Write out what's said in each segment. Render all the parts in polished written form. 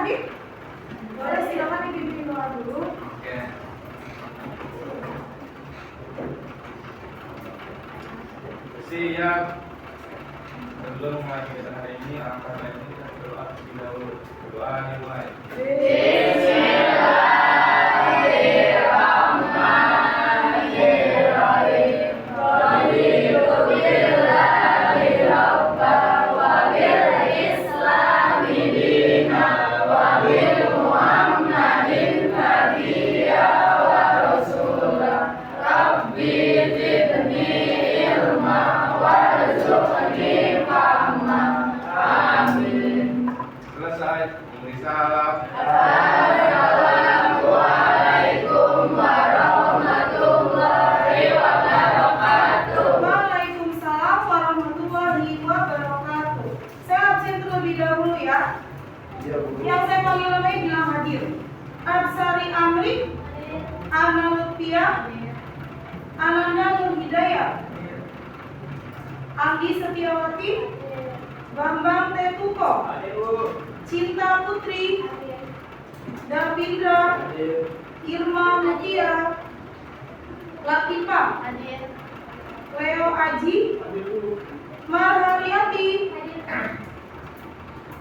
Habib? Boleh, silakan dipimpin doa dulu. Oke. Siap. Sebelum mulai kita hari ini, angkat ini kita berdoa terlebih dahulu. Doa dimulai. Selesai. Memberi salam. Waalaikumsalam warahmatullahi wabarakatuh. Saya absen terlebih dahulu ya. Yang saya panggil namanya bilang hadir. Absari Amri, Ana Lutfiah, Ananda Nur Hidayah, Anggi Setiawati, Bambang Tetuko, Cinta Putri, Davindra, Irma Mutia, Latifah, Leo Aji, Marhariati,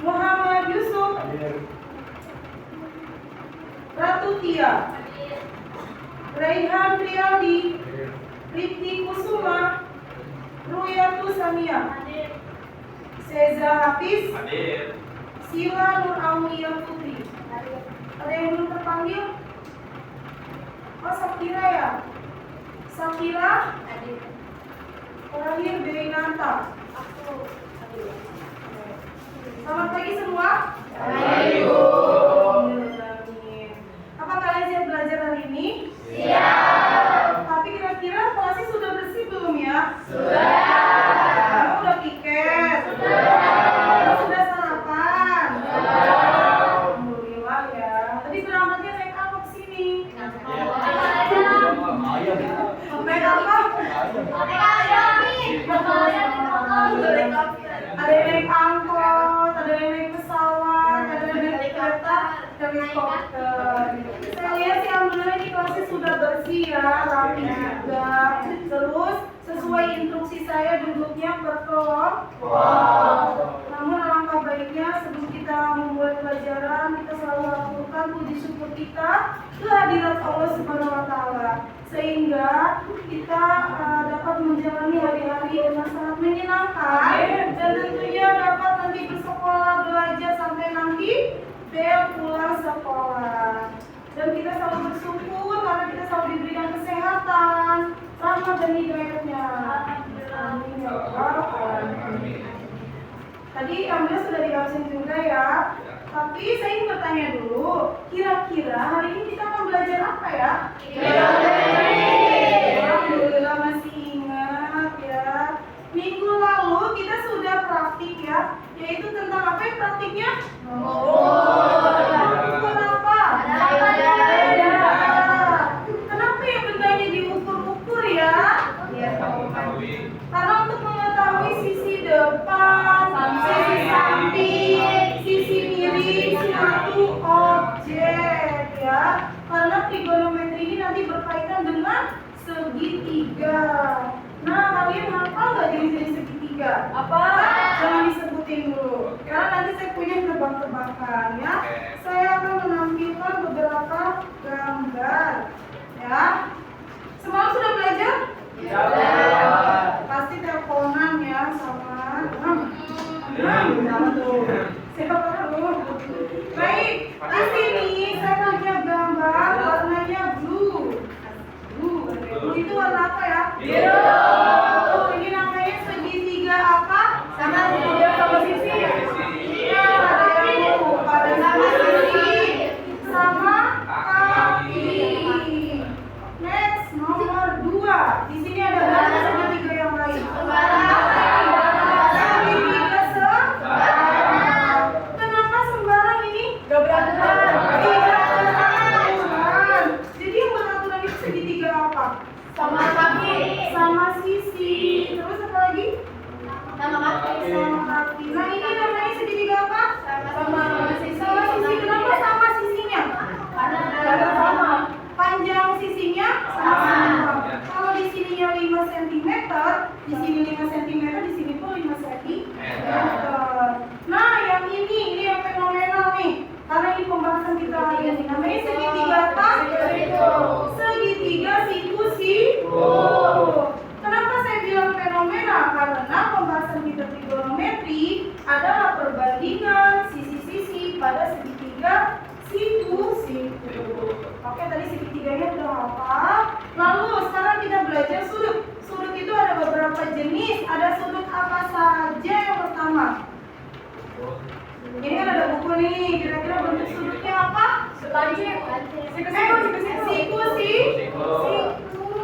Muhammad Yusuf, Ratu Tia, Raihan Riyadi, Rifki Kusuma, Ruyatu Samia, Seza Hafiz, Sila Nur Aulia Putri. Ada yang belum terpanggil? Oh, Sakira ya? Sakira? Terakhir Deynata. Selamat pagi semua. Apa kalian siap belajar hari ini? Siap. Tapi kira-kira kelasnya sudah bersih belum ya? Sudah. Kamu udah piket? Sudah. Sudah sarapan? Sudah. Alhamdulillah ya. Tadi berangkatnya naik apa ke sini? Naik apa? Ada yang naik angkot, ada yang naik pesawat, ada yang naik kereta, helikopter. Saya lihat sih alhamdulillah ini kelasnya sudah bersih ya, rapi juga. Terus sesuai instruksi saya duduknya berkelompok. Namun alangkah baiknya sebelum kita memulai pelajaran kita selalu lakukan puji syukur kita ke hadirat Allah Subhanahu Wa Taala sehingga kita dapat menjalani hari-hari dengan sangat menyenangkan dan tentunya dapat nanti bersekolah belajar sampai nanti bel pulang sekolah. Dan kita selalu bersyukur karena kita selalu diberikan kesehatan, rahmat dan hidayahnya. Amin ya Allah. Tadi alhamdulillah sudah diabsen juga ya. Tapi saya ingin bertanya dulu, kira-kira hari ini kita akan belajar apa ya? Alhamdulillah masih ingat ya. Minggu lalu kita sudah praktik ya, yaitu tentang apa yang praktiknya? Mengukur apa? Kenapa ya bendanya diukur-ukur ya? Karena untuk mengetahui sisi depan, sisi samping, sisi miring suatu objek ya. Karena trigonometri ini nanti berkaitan dengan segitiga. Nah, kalian hafal nggak jenis-jenis segitiga? Apa? Jangan disebutin dulu. Karena nanti saya punya tebak-tebakan ya. Saya akan menampilkan beberapa gambar ya. Semalam sudah belajar? Pasti teleponan ya sama siapa dulu? Baik, di sini saya punya gambar warnanya blue. Blue itu warna apa ya? Biru. Ini namanya segitiga apa? Sama segitiga sama sisi. Iya, ada yang lupa. Ada sama sisi sama kaki. Next, nomor 2. Di sini ada berapa segitiga yang lain? Segitiga sembarang. Kenapa sembarang ini? Gak beraturan. Tidak beraturan. Jadi yang beraturan itu segitiga apa? Sama kaki. Sama sisi. Kenapa saya bilang fenomena? Karena pembahasan kita trigonometri adalah perbandingan sisi-sisi pada segitiga siku-siku. Oke, tadi segitiganya udah hafal. Lalu sekarang kita belajar sudut. Sudut itu ada beberapa jenis. Ada sudut apa saja yang pertama? Ini kan ada buku nih. Kira-kira bentuk sudutnya apa? Siku,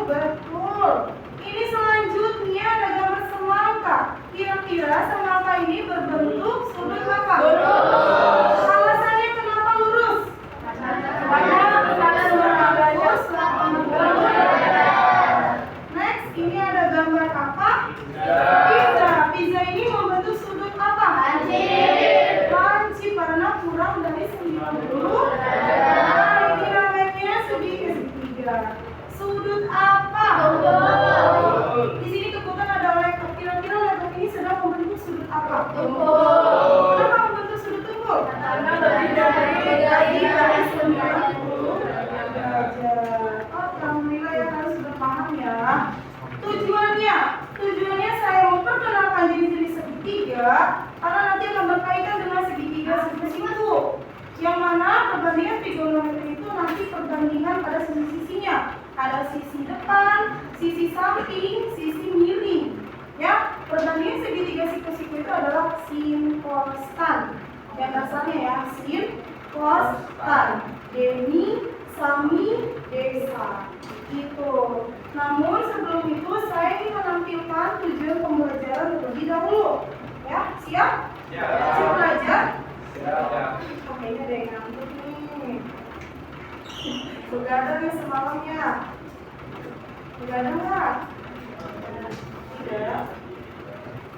betul. Ini selanjutnya ada gambar semangka. Kira-kira semangka ini berbentuk sudut apa? Alasannya kenapa lurus? Next, ini ada gambar apa? Pizza. Pizza ini membentuk sudut apa? Lancip karena kurang dari 90. Ini namanya segitiga. Sudut apa? Di sini kebetulan ada lekuk. Kira-kira lekuk ini sedang membentuk sudut apa? Kenapa membentuk sudut tumpul? Karena lebih dari 90 derajat. Oh, alhamdulillah ya, kalian sudah paham ya. Tujuannya saya memperkenalkan jenis-jenis segitiga karena nanti akan berkaitan dengan segitiga siku-siku. Yang mana perbandingan trigonometri itu nanti perbandingan pada sisi-sisinya. Ada sisi depan, sisi samping, sisi miring. Ya, perbandingan segitiga siku-siku itu adalah sin cos tan. Yang dasarnya ya, sin cos tan. Demi, sami, desa. Itu. Namun sebelum itu saya ingin menampilkan tujuan pembelajaran terlebih dahulu. Ya, siap? Siap belajar? Oke, ini ada yang ngantuk nih. Begadang nih semalamnya. Begadang nggak? Tidak.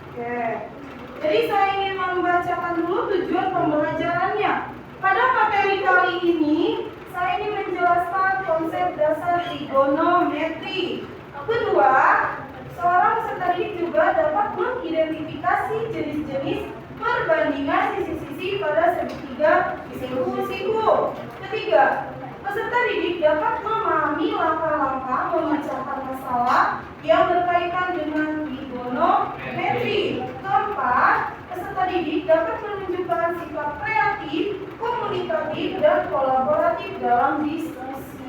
Oke. Jadi saya ingin membacakan dulu tujuan pembelajarannya. Pada materi kali ini, saya ingin menjelaskan konsep dasar trigonometri. Kedua, seorang peserta didik juga dapat mengidentifikasi jenis-jenis perbandingan sisi-sisi pada segitiga siku-siku. Ketiga, peserta didik dapat memahami langkah-langkah memecahkan masalah yang berkaitan dengan trigonometri. Keempat, peserta didik dapat menunjukkan sikap kreatif, komunikatif, dan kolaboratif dalam diskusi.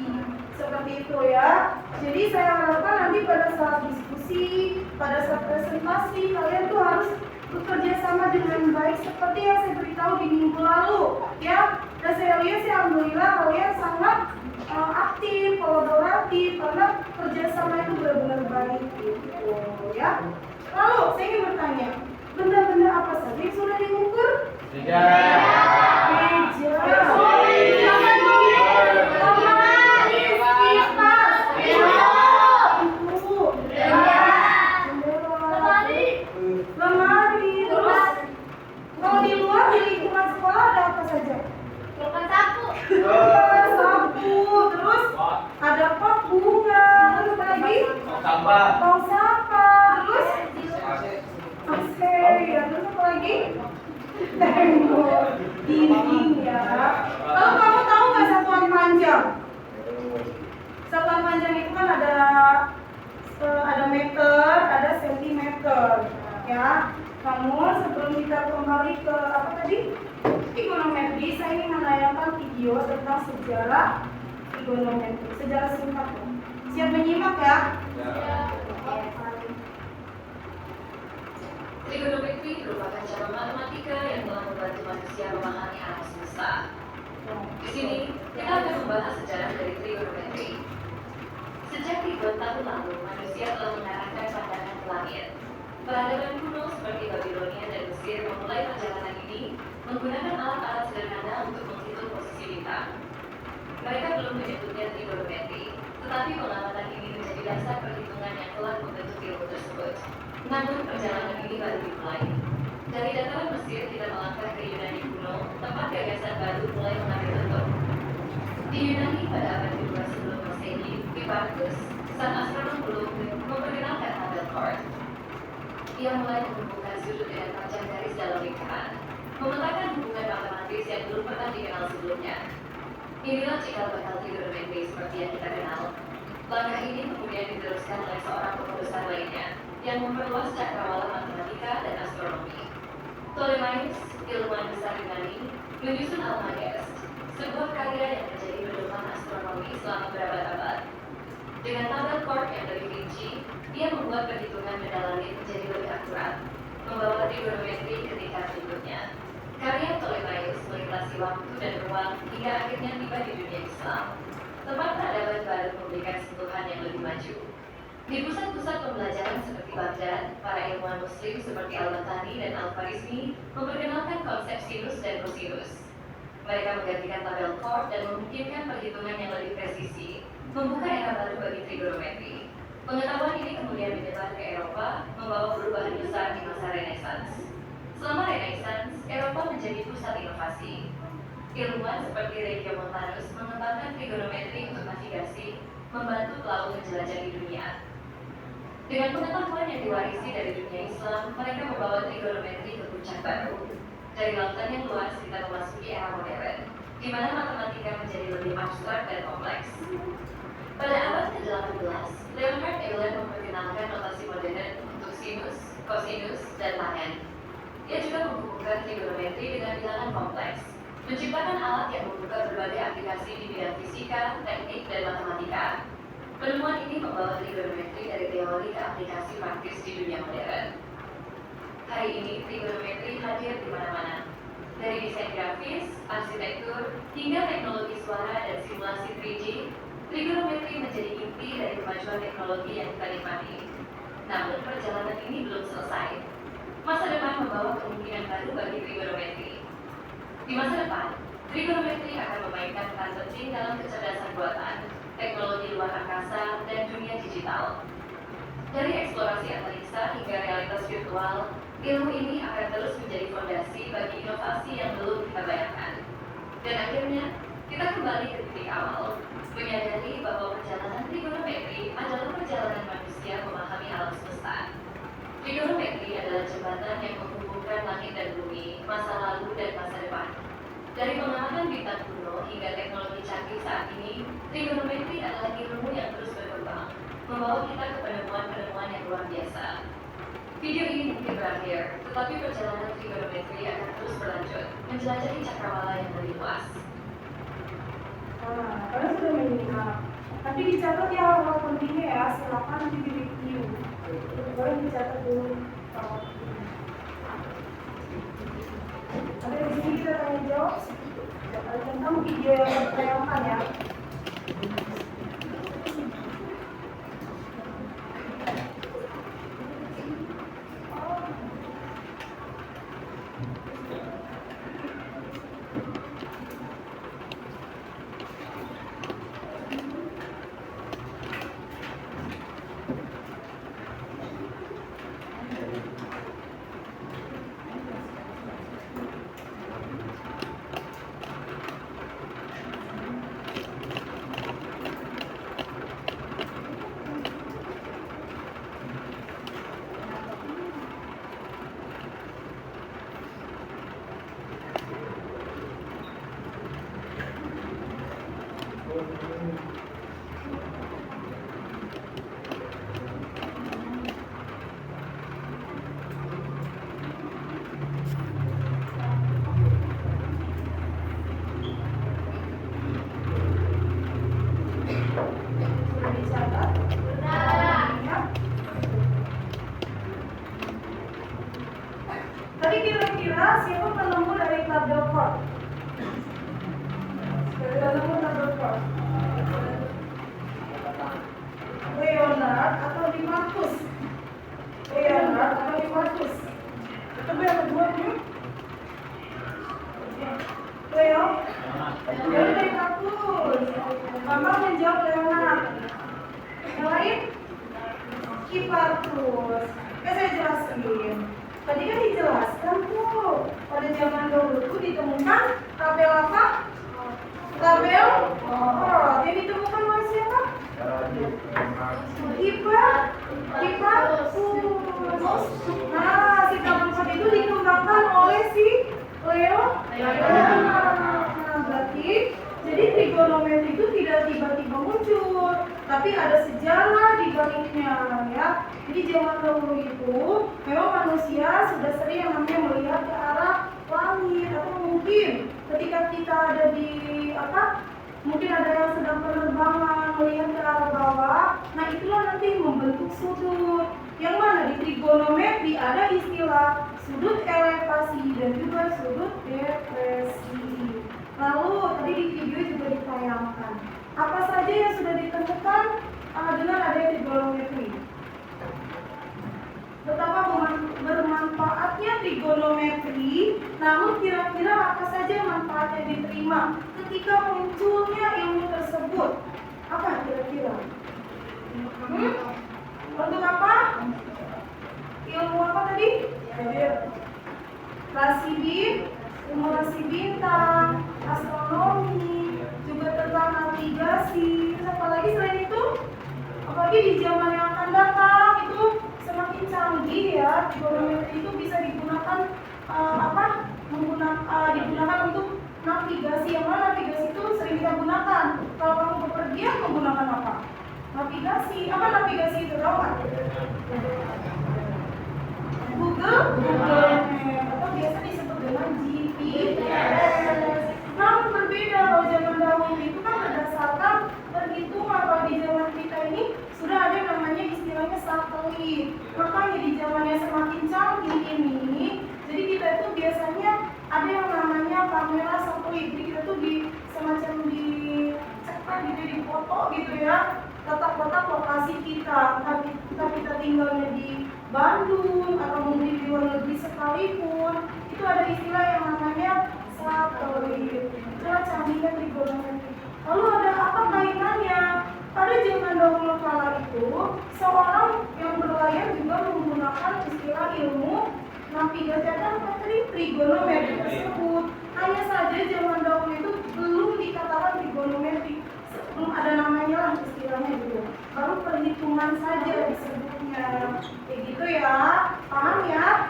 Seperti itu ya. Jadi saya harapkan nanti pada saat diskusi, pada saat presentasi, kalian tuh harus bekerja sama dengan baik seperti yang saya beritahu di minggu lalu ya. Dan saya lihat sih alhamdulillah kalian sangat aktif, kolaboratif karena kerjasama itu benar-benar baik gitu ya. Lalu saya ingin bertanya, benda-benda apa saja yang sudah diukur? Meja. Kalau di luar di lingkungan sekolah ada apa saja? Sapu. Terus ada pot bunga, terus apa lagi? Sampah. Tong sampah, terus AC, ya terus apa lagi? Tembok, dinding ya. Lalu kamu tahu nggak satuan panjang? Satuan panjang itu kan ada meter, ada sentimeter, ya. Namun sebelum kita kembali ke apa tadi? Trigonometri, saya ingin menayangkan video tentang sejarah trigonometri, sejarah singkat. Siap menyimak ya? Trigonometri merupakan cara matematika yang telah membantu manusia memahami alam semesta. Di sini, kita akan membahas sejarah dari trigonometri. Sejak ribuan tahun lalu, manusia telah mengarahkan pandangan ke langit. Peradaban kuno seperti Babilonia dan Mesir memulai perjalanan ini menggunakan alat-alat sederhana untuk menghitung posisi bintang. Mereka belum menyebutnya trigonometri, tetapi pengamatan ini menjadi dasar perhitungan yang telah membentuk ilmu tersebut. Namun perjalanan ini baru dimulai. Dari dataran Mesir kita melangkah ke Yunani kuno, tempat gagasan baru mulai mengambil bentuk. Di Yunani pada abad kedua sebelum Masehi, Hipparchus, sang astronom memperkenalkan tabel chord. Ia mulai menghubungkan sudut dengan panjang garis dalam lingkaran, memetakan hubungan matematis yang belum pernah dikenal sebelumnya. Inilah cikal bakal trigonometri seperti yang kita kenal. Langkah ini kemudian diteruskan oleh seorang pembesar lainnya yang memperluas cakrawala matematika dan astronomi. Ptolemaios, ilmuwan besar Yunani, menyusun Almagest, sebuah karya yang menjadi pedoman astronomi selama berabad-abad. Dengan tabel chord yang lebih rinci, ia membuat perhitungan benda langit menjadi lebih akurat, membawa trigonometri ke tingkat berikutnya. Karya Ptolemaios melintasi waktu dan ruang hingga akhirnya tiba di dunia Islam. Tempat peradaban baru memberikan sentuhan yang lebih maju. Di pusat-pusat pembelajaran seperti Baghdad, para ilmuwan Muslim seperti Al-Batani dan Al-Khwarizmi memperkenalkan konsep sinus dan kosinus. Mereka menggantikan tabel chord dan memungkinkan perhitungan yang lebih presisi, membuka era baru bagi trigonometri. Pengetahuan ini kemudian menyebar ke Eropa, membawa perubahan besar di masa Renaissance. Selama Renaissance, Eropa menjadi pusat inovasi. Ilmuwan seperti Regiomontanus mengembangkan trigonometri untuk navigasi, membantu pelaut menjelajahi dunia. Dengan pengetahuan yang diwarisi dari dunia Islam, mereka membawa trigonometri ke puncak baru. Dari lautan yang luas, kita memasuki era modern, di mana matematika menjadi lebih abstrak dan kompleks. Pada abad ke-18, Leonhard Euler memperkenalkan notasi modern untuk sinus, kosinus, dan tangen. Ia juga menghubungkan trigonometri dengan bilangan kompleks, menciptakan alat yang membuka berbagai aplikasi di bidang fisika, teknik, dan matematika. Penemuan ini membawa trigonometri dari teori ke aplikasi praktis di dunia modern. Hari ini, trigonometri hadir di mana-mana. Dari desain grafis, arsitektur, hingga teknologi suara dan simulasi 3D, trigonometri menjadi inti dari kemajuan teknologi yang kita nikmati. Namun, perjalanan ini belum selesai. Masa depan membawa kemungkinan baru bagi trigonometri. Di masa depan, trigonometri akan memainkan peran penting dalam kecerdasan buatan, teknologi luar angkasa, dan dunia digital. Dari eksplorasi antariksa hingga realitas virtual, ilmu ini akan terus menjadi fondasi bagi inovasi yang belum kita bayangkan. Dan akhirnya, kita kembali ke titik awal, menyadari bahwa perjalanan trigonometri adalah perjalanan manusia memahami alam semesta. Trigonometri adalah jembatan yang menghubungkan langit dan bumi, masa lalu dan masa depan. Dari pengamatan bintang kuno hingga teknologi canggih saat ini, trigonometri adalah ilmu yang terus berkembang, membawa kita ke penemuan-penemuan yang luar biasa. Video ini mungkin berakhir, tetapi perjalanan trigonometri akan terus berlanjut, menjelajahi cakrawala yang lebih luas. Kalian sudah menyimak. Tapi dicatat ya hal-hal pentingnya ya, silakan nanti di-review. Boleh dicatat dulu. Ada di sini kita tanya jawab. Ada tentang video yang ditayangkan ya. Tadi kira-kira siapa penemu dari tabel chord? Penemu tabel chord? Leonard atau Dimarcus? Leonard atau Dimarcus? Coba yang kedua dulu. Leo? Dimarcus. Mama menjawab Leonard. Yang lain? Hipparchus. Saya jelasin. Tadi kan dijelaskan tuh, pada zaman dahulu tuh ditemukan tabel apa? Tabel yang ditemukan oleh siapa? Hipparchus. Nah, si tabel itu dikembangkan oleh si Leo. Nah, berarti jadi trigonometri itu tidak tiba-tiba muncul, tapi ada sejarah di baliknya ya. Jadi zaman dahulu itu memang manusia sudah sering yang namanya melihat ke arah langit, atau mungkin ketika kita ada di mungkin ada yang sedang penerbangan melihat ke arah bawah. Nah itulah nanti membentuk sudut. Yang mana di trigonometri ada istilah sudut elevasi dan juga sudut depresi. Lalu tadi di video juga ditayangkan apa saja yang sudah ditentukan dengan adanya trigonometri. Betapa bermanfaatnya trigonometri, namun kira-kira apa saja manfaat yang diterima ketika munculnya ilmu tersebut? Apa kira-kira? Untuk apa? Ilmu apa tadi? Rasi bintang, astronomi, juga tentang navigasi. Terus apa lagi selain itu? Apalagi di zaman yang akan datang itu semakin canggih ya, trigonometri itu bisa digunakan digunakan untuk navigasi. Yang mana navigasi itu sering kita gunakan. Kalau kamu bepergian menggunakan apa? Navigasi. Apa navigasi itu, tahu nggak? Google Map, atau biasa disebut dengan GPS. Namun berbeda kalau zaman dahulu itu kan berdasarkan perhitungan. Kalau di zaman kita ini sudah ada yang namanya istilahnya satelit. Makanya di zaman yang semakin canggih ini, jadi kita itu biasanya ada yang namanya kamera satelit. Jadi kita tuh semacam dicetak gitu, di foto gitu ya, letak-letak lokasi kita. Entah kita tinggalnya di Bandung atau mungkin di luar negeri sekalipun, itu ada istilah yang namanya satelit. Itulah canggihnya trigonometri. Lalu ada apa kaitannya? Pada zaman dahulu kala itu, seorang yang berlayar juga menggunakan istilah ilmu navigasi atau trigonometri tersebut. Hanya saja zaman dahulu itu belum dikatakan trigonometri, belum ada namanya lah istilahnya gitu. Baru perhitungan saja disebutnya. Kayak gitu ya, paham ya?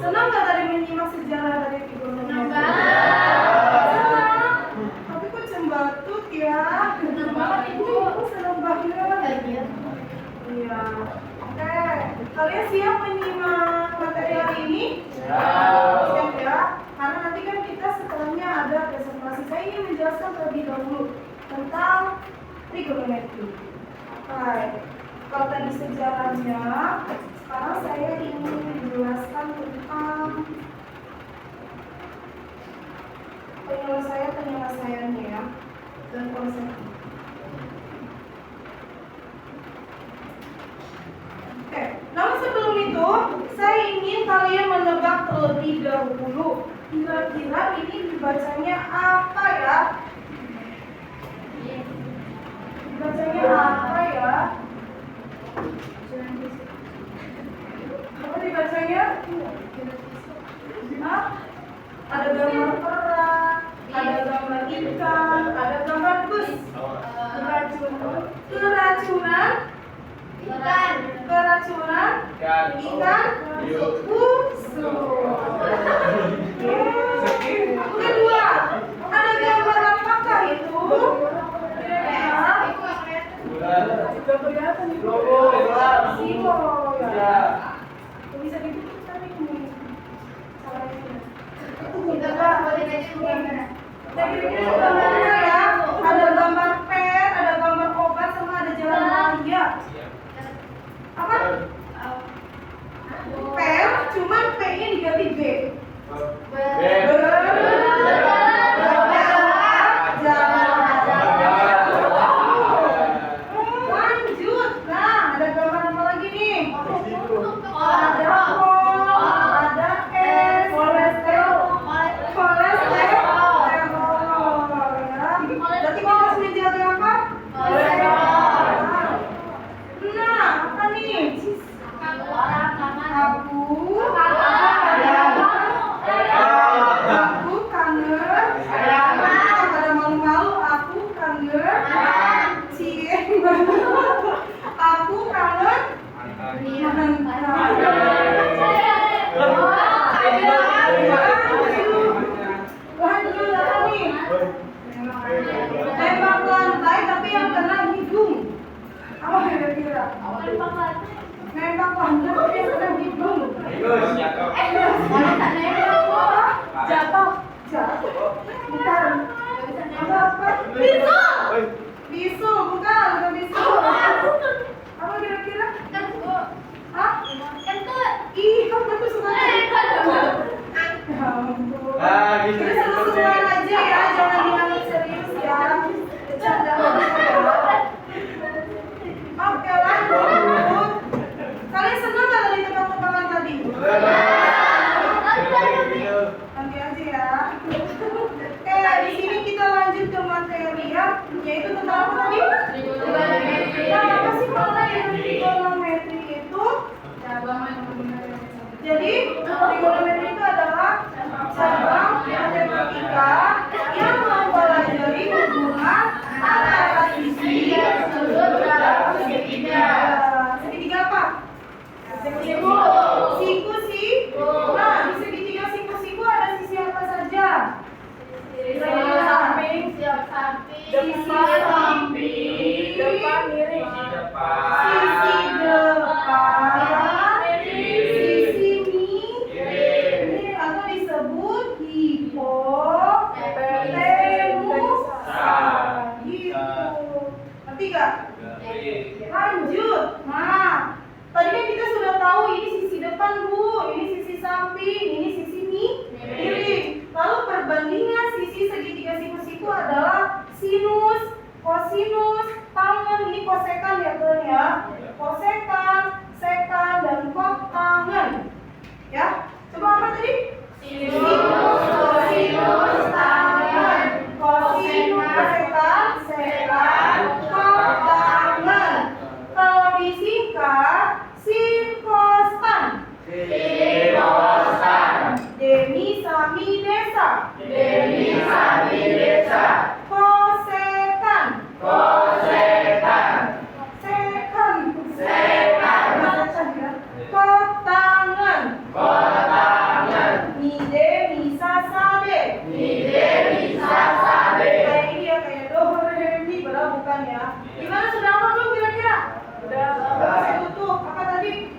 Senang nggak tadi menyimak sejarah dari trigonometri? Senang. Tapi kok cembatut ya? Senang banget ibu, aku senang banget. Iya. Oke, kalian siap menyimak materi hari ini? Siap ya? Karena nanti kan kita setelahnya ada presentasi. Saya ingin menjelaskan terlebih dahulu tentang trigonometri. Baik. Kalau tadi sejarahnya, sekarang saya ingin menjelaskan tentang penyelesaiannya ya, dan konsepnya. Oke, namun sebelum itu, saya ingin kalian menebak terlebih dahulu. Kira-kira ini dibacanya apa ya? Dibacanya apa ya? Apa dibacanya? Hah? Ada gambar perang, ada gambar ikan, ada gambar bus. Keracunan ikan busuk. Kedua, ada gambar apakah itu? Gambar apa nih? Silo ya. Bisa ditutup tadi ini. Jadi ini gambarnya ya. Ada gambar pen, ada gambar obat, sama ada jalan raya. Apa? Pen, cuman P-nya diganti B. Lanjut. Nah, ada gambar apa lagi nih? Ada S, berarti kita harus menjaga apa? Nah, apa nih? Aku kangen. Pada malu-malu, aku kangen. Aku kangen. Lanjut apa nih? Tembak lantai tapi yang kena hidup. Apa kira-kira? Nembak lanjut tapi yang sedang dibom. Jatuh. Bukan. Apa? Bisul, bukan bisul. Apa kira-kira? Hah? Ih, kamu tuh suka. Gitu. Kita seru-seruan aja ya, jangan dianggap serius ya. Bercanda aja. Oke, lanjut. Kalian senang nggak dari tebak-tebakan tadi? Nanti aja ya. Di sini kita lanjut ke materi ya, yaitu tentang apa tadi? Nah, apa sih makna dari trigonometri itu? Jadi, trigonometri itu adalah cabang matematika yang mempelajari hubungan antara sisi dan sudut dalam segitiga. Segitiga apa? Siku. Nah, di segitiga siku ada sisi apa saja? Sisi samping, depan miring, sisi depan, sisi miring, atau disebut hipotenusa. Gitu. Ngerti gak? Lanjut. Nah, tadi kan kita sudah tahu ini sisi depan Bu, ini sisi samping, ini sisi miring. Lalu perbandingan sisi segitiga siku-siku adalah sinus, kosinus, tangen, ini kosekan ya teman ya. Kosekan, sekan, dan kotangen. Ya, coba apa tadi? Sinus, kosinus, tangen, kosinus, sekan, kotangen. Kalau disingkat, sinkostan. Demi sami desa. Kosekan. Sekan. Kotangen. Mide misa sade. Kayak ini ya, kayak do re mi, padahal bukan ya. Gimana, sudah apa belum kira-kira? Udah. Saya tutup. Apa tadi?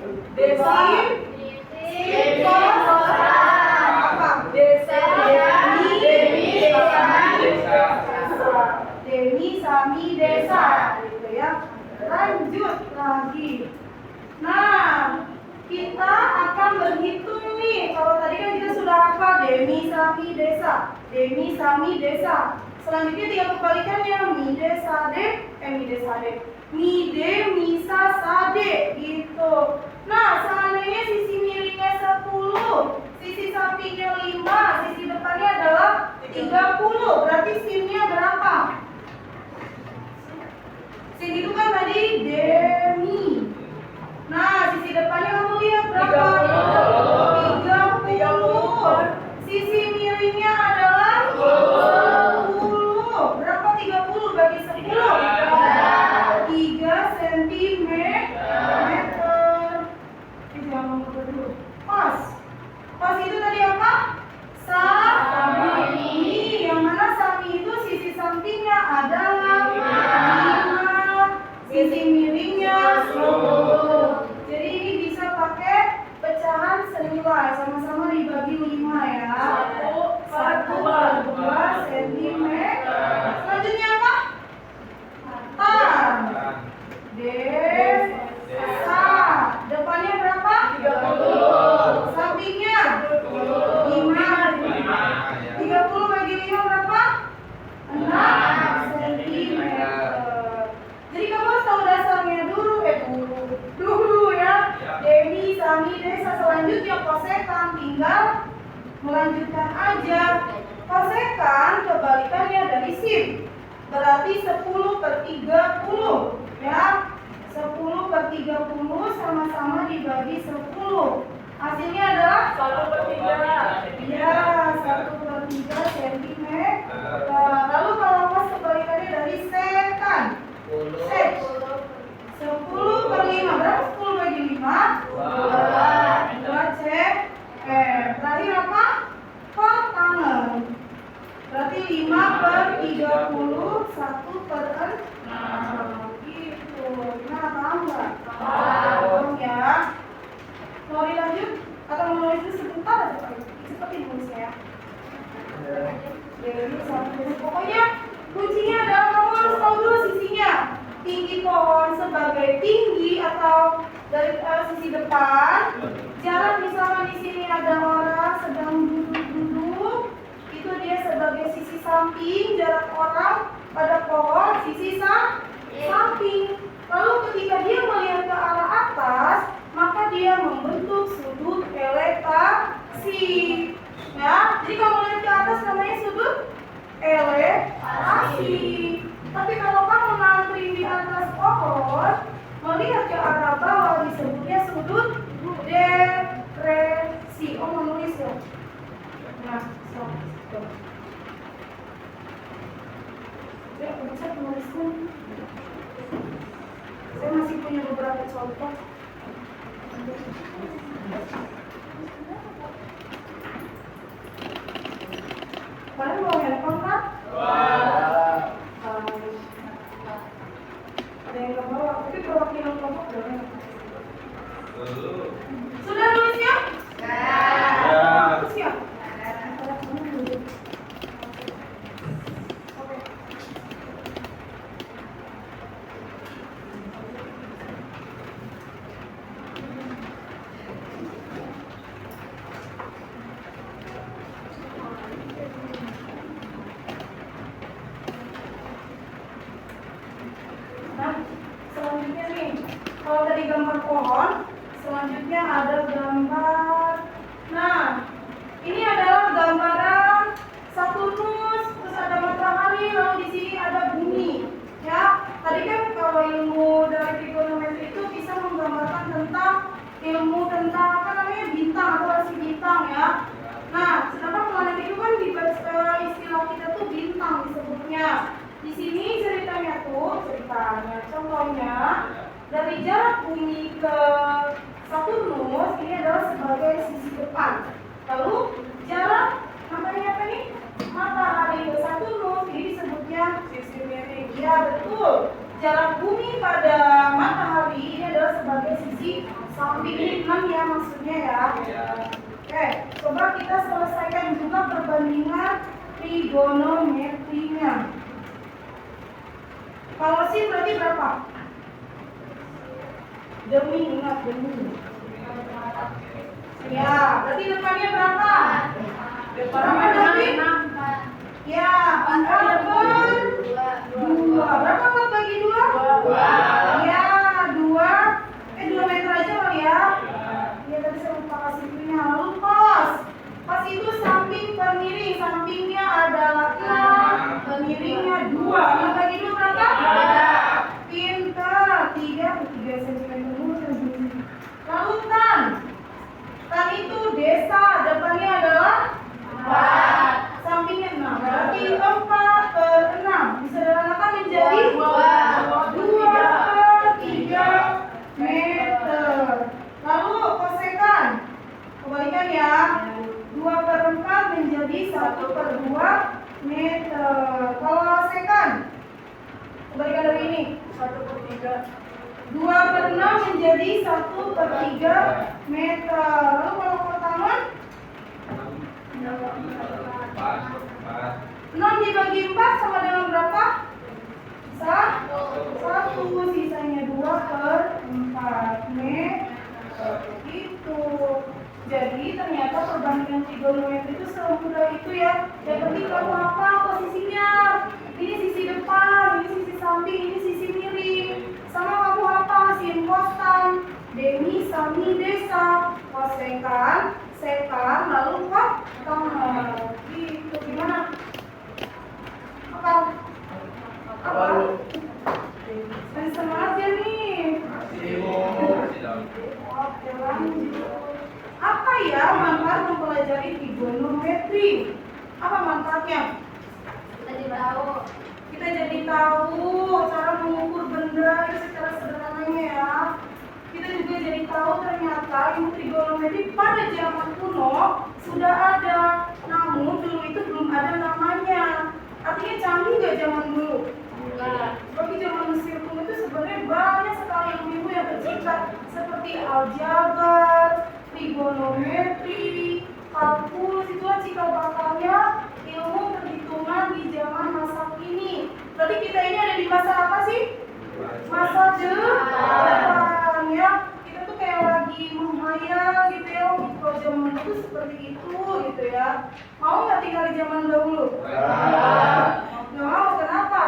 Demi sami desa gitu ya. Lanjut lagi. Nah, kita akan berhitung nih. Kalau tadi kan kita sudah apa? Demi sami desa. Selanjutnya tinggal kebalikannya, mide misa sade gitu. Nah, seandainya sisi miringnya 10, sisi sampingnya 5, sisi depannya adalah 30, berarti sinnya berapa? Sin itu kan tadi demi. Nah, sisi depannya kamu lihat berapa? 30. Sisi miringnya adalah 10. Berapa 30 bagi 10? 3 cm. Jangan ngomong dulu. Pas itu tadi apa? Sami. Yang mana sami itu sisi sampingnya adalah 5, sisi miringnya 10. Jadi ini bisa pakai pecahan senilai, sama-sama dibagi 5 ya. 1/2 cm. Selanjutnya apa? Tan. Desa. Depannya berapa? 30. Sampingnya 5. 30 bagi 5 berapa? 6 cm. Jadi kamu harus tahu dasarnya dulu ya. Demi, sami, desa. Selanjutnya kosekan, tinggal melanjutkan aja. Kosekan kebalikannya dari sin. Berarti 10/30 ya. 10/30 sama-sama dibagi 10. Hasilnya adalah 1/3. Ya, 1/3 cm. Lalu kalau pas kebalikannya dari sekan. Sek. 10/5. Berapa 10 bagi 5? 2 cm. Terakhir apa? Kotangen. Berarti 5/30, 1/6. Gitu. Nah, paham nggak? Paham ya. Mau dilanjut atau mau nulis itu sebentar aja Pak? Cepetin nulisnya ya. Jadi pokoknya kuncinya adalah kamu harus tahu dulu sisinya. Tinggi pohon sebagai tinggi atau dari sisi depan. Jarak misalnya di sini ada orang sedang duduk, itu dia sebagai sisi samping. Jarak orang pada pohon sisi samping. Lalu ketika dia melihat ke arah atas, maka dia membentuk sudut elevasi. Ya, jadi kalau melihat ke atas namanya sudut elevasi. Tapi kalau kamu nanti di atas pohon, melihat ke arah bawah disebutnya sudut depresi. Oh, menulis ya. Nah, stop. Ya, bisa menulisnya. Saya masih punya beberapa contoh. Kalian mau handphone kan? Ada yang nggak bawa, tapi perwakilan kelompok boleh. Sudah nulisnya? Bagus ya? Oke. Nah, selanjutnya nih, kalau tadi gambar pohon, selanjutnya ada gambar. Nah, ini adalah gambaran Saturnus, terus ada matahari, lalu di sini ada bumi. Ya, tadi kan kalau ilmu dari trigonometri itu bisa menggambarkan tentang ilmu tentang apa namanya bintang atau rasi bintang ya. Nah, sedangkan planet itu kan di istilah kita tuh bintang disebutnya. Di sini contohnya dari jarak bumi ke Saturnus ini adalah sebagai sisi depan. Lalu jarak namanya apa nih? Matahari ke Saturnus ini disebutnya sisi miring. Ya betul. Jarak bumi pada matahari ini adalah sebagai sisi samping. Ini 6 ya maksudnya ya. Oke, coba kita selesaikan juga perbandingan trigonometrinya. Kalau sin berarti berapa? Demi, ingat demi. Ya, berarti depannya berapa? Depannya berarti 6. Ya, 4 per 2. Berapa 4 bagi 2? 2. Ya, 2 meter aja kali ya. Ya, tadi saya lupa kasih itunya. Lalu pas. Pas itu samping per miring. Sampingnya adalah 6, per miringnya 2. 6 bagi 2 berapa? 2. Pintar. 3 cm dulu. Lalu tan. Tan itu desa. Depannya adalah 4. Sampingnya 6. Berarti 4 per 6. Disederhanakan menjadi 2 per 3 meter. Lalu kosekan. Kebalikan ya. 2 per 4 menjadi 1 per 2 meter. Kalau sekan, kebalikan dari ini 1 per 3. 2 per 6 menjadi 1 per 3 meter. Lalu kalau pertama 6 dibagi 4 sama dengan berapa? 1. Sisanya 2 per 4 meter. Gitu. Jadi ternyata perbandingan trigonometri itu semudah itu ya. Yang penting kamu hafal posisinya. Ini sisi depan, ini sisi samping, ini sisi miring. Sama kamu hafal sin, cos, tan, demi, sami, desa, kosekan, sekan, lalu tangan. Gitu gimana? Apa? Dan semangat ya nih. Oke, lanjut. Apa ya manfaat mempelajari trigonometri? Apa manfaatnya? Kita jadi tahu cara mengukur benda itu secara sederhananya ya. Kita juga jadi tahu ternyata ilmu trigonometri pada zaman kuno sudah ada, namun dulu itu belum ada namanya. Artinya canggih nggak zaman dulu? Enggak. Bagi zaman Mesir kuno itu sebenarnya banyak aljabar, trigonometri, kalkulus, itulah cikal bakalnya ilmu perhitungan di zaman masa kini. Berarti kita ini ada di masa apa sih? Masa depan ya. Kita tuh kayak lagi menghayal gitu ya. Kalau zaman itu seperti itu gitu ya. Mau nggak tinggal di zaman dahulu? Nggak mau, kenapa?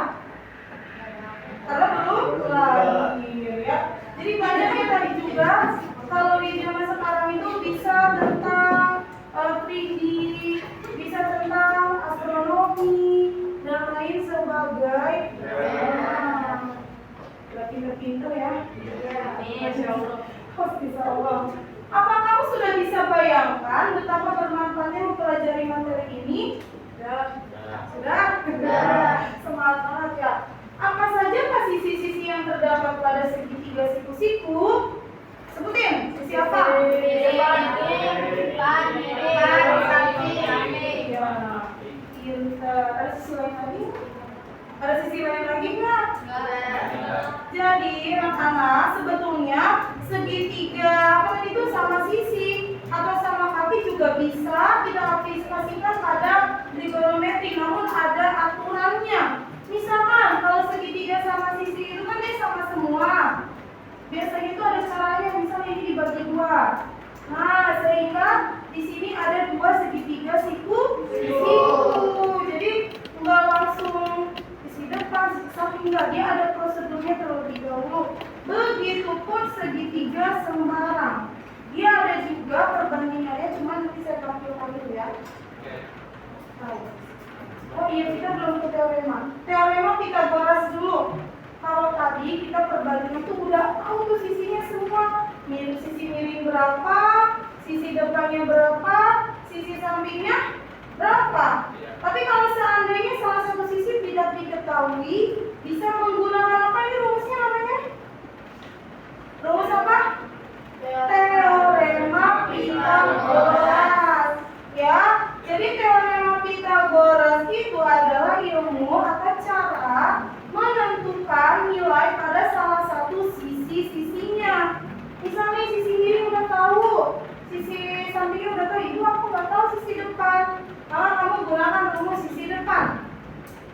Karena belum lahir ya. Jadi banyaknya tadi juga. Kalau di zaman sekarang itu bisa tentang 3D, bisa tentang astronomi dan lain sebagainya. Berarti pintar ya. Masya Allah. Apa kamu sudah bisa bayangkan betapa bermanfaatnya mempelajari materi ini? Sudah? Semangat banget ya. Apa saja sisi-sisi yang terdapat pada segitiga siku-siku? Sebutin, sisi apa? Ada sisi lain lagi? Ada sisi lain lagi nggak? Jadi anak-anak sebetulnya segitiga apa tadi itu sama sisi atau sama kaki juga bisa kita aplikasikan pada trigonometri, namun ada aturannya. Misalkan kalau segitiga sama sisi itu kan dia sama semua. Biasanya itu ada caranya, misalnya ini dibagi dua. Nah, sehingga di sini ada dua segitiga siku. Jadi nggak langsung sisi depan, sisi samping, nggak. Dia ada prosedurnya terlebih dahulu. Begitupun segitiga sembarang. Dia ada juga perbandingannya, cuma nanti saya tampilkan dulu ya. Oh iya, kita belum ke teorema. Teorema Pythagoras dulu. Kalau tadi kita perbandingan tuh udah tahu tuh sisinya semua. Sisi miring berapa, sisi depannya berapa, sisi sampingnya berapa. Tapi kalau seandainya salah satu sisi tidak diketahui, bisa menggunakan apa ini rumusnya namanya? Rumus apa? Teorema Pythagoras. Ya, jadi teorema Pythagoras itu adalah ilmu atau cara menentukan nilai pada salah satu sisi-sisinya. Misalnya sisi miring udah tahu, sisi sampingnya udah tahu, ibu aku nggak tahu sisi depan. Maka kamu gunakan rumus sisi depan.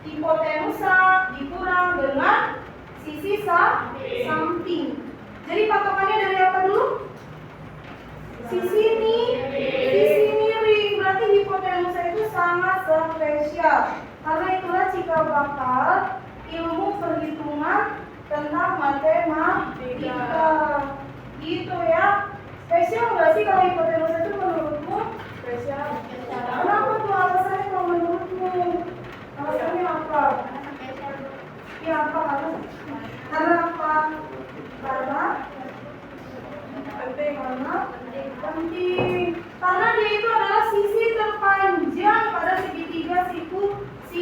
Hipotenusa dikurang dengan sisi samping. Jadi patokannya dari apa dulu? Sisi miring. Berarti hipotenusa itu sangat spesial. Karena itulah cikal bakal ilmu perhitungan tentang matematika. Gitu ya. Spesial nggak sih kalau hipotenusa itu menurutmu? Spesial. Kenapa tuh alasannya kalau menurutmu? Alasannya apa? Ya apa karena apa? Karena penting. Karena dia itu adalah sisi terpanjang pada segitiga siku.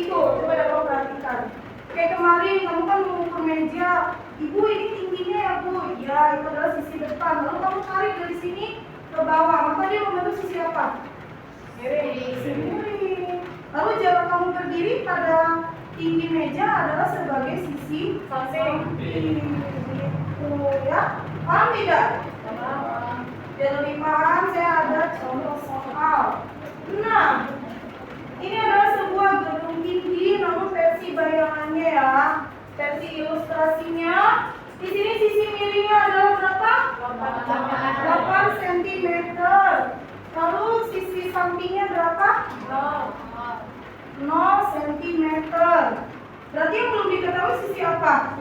Coba kamu perhatikan. Kayak kemarin kamu kan mengukur meja, ibu ini tingginya ya bu, ya itu adalah sisi depan. Lalu kamu tarik dari sini ke bawah, maka dia membentuk sisi apa? Miring. Lalu jarak kamu berdiri pada tinggi meja adalah sebagai sisi samping. Ya, paham tidak? Biar lebih paham, saya ada contoh soal. Nah, ini adalah sebuah gedung tinggi, namun versi bayangannya ya, versi ilustrasinya. Di sini sisi miringnya adalah berapa? 8 cm. Lalu sisi sampingnya berapa? 0 cm. Berarti yang belum diketahui sisi apa?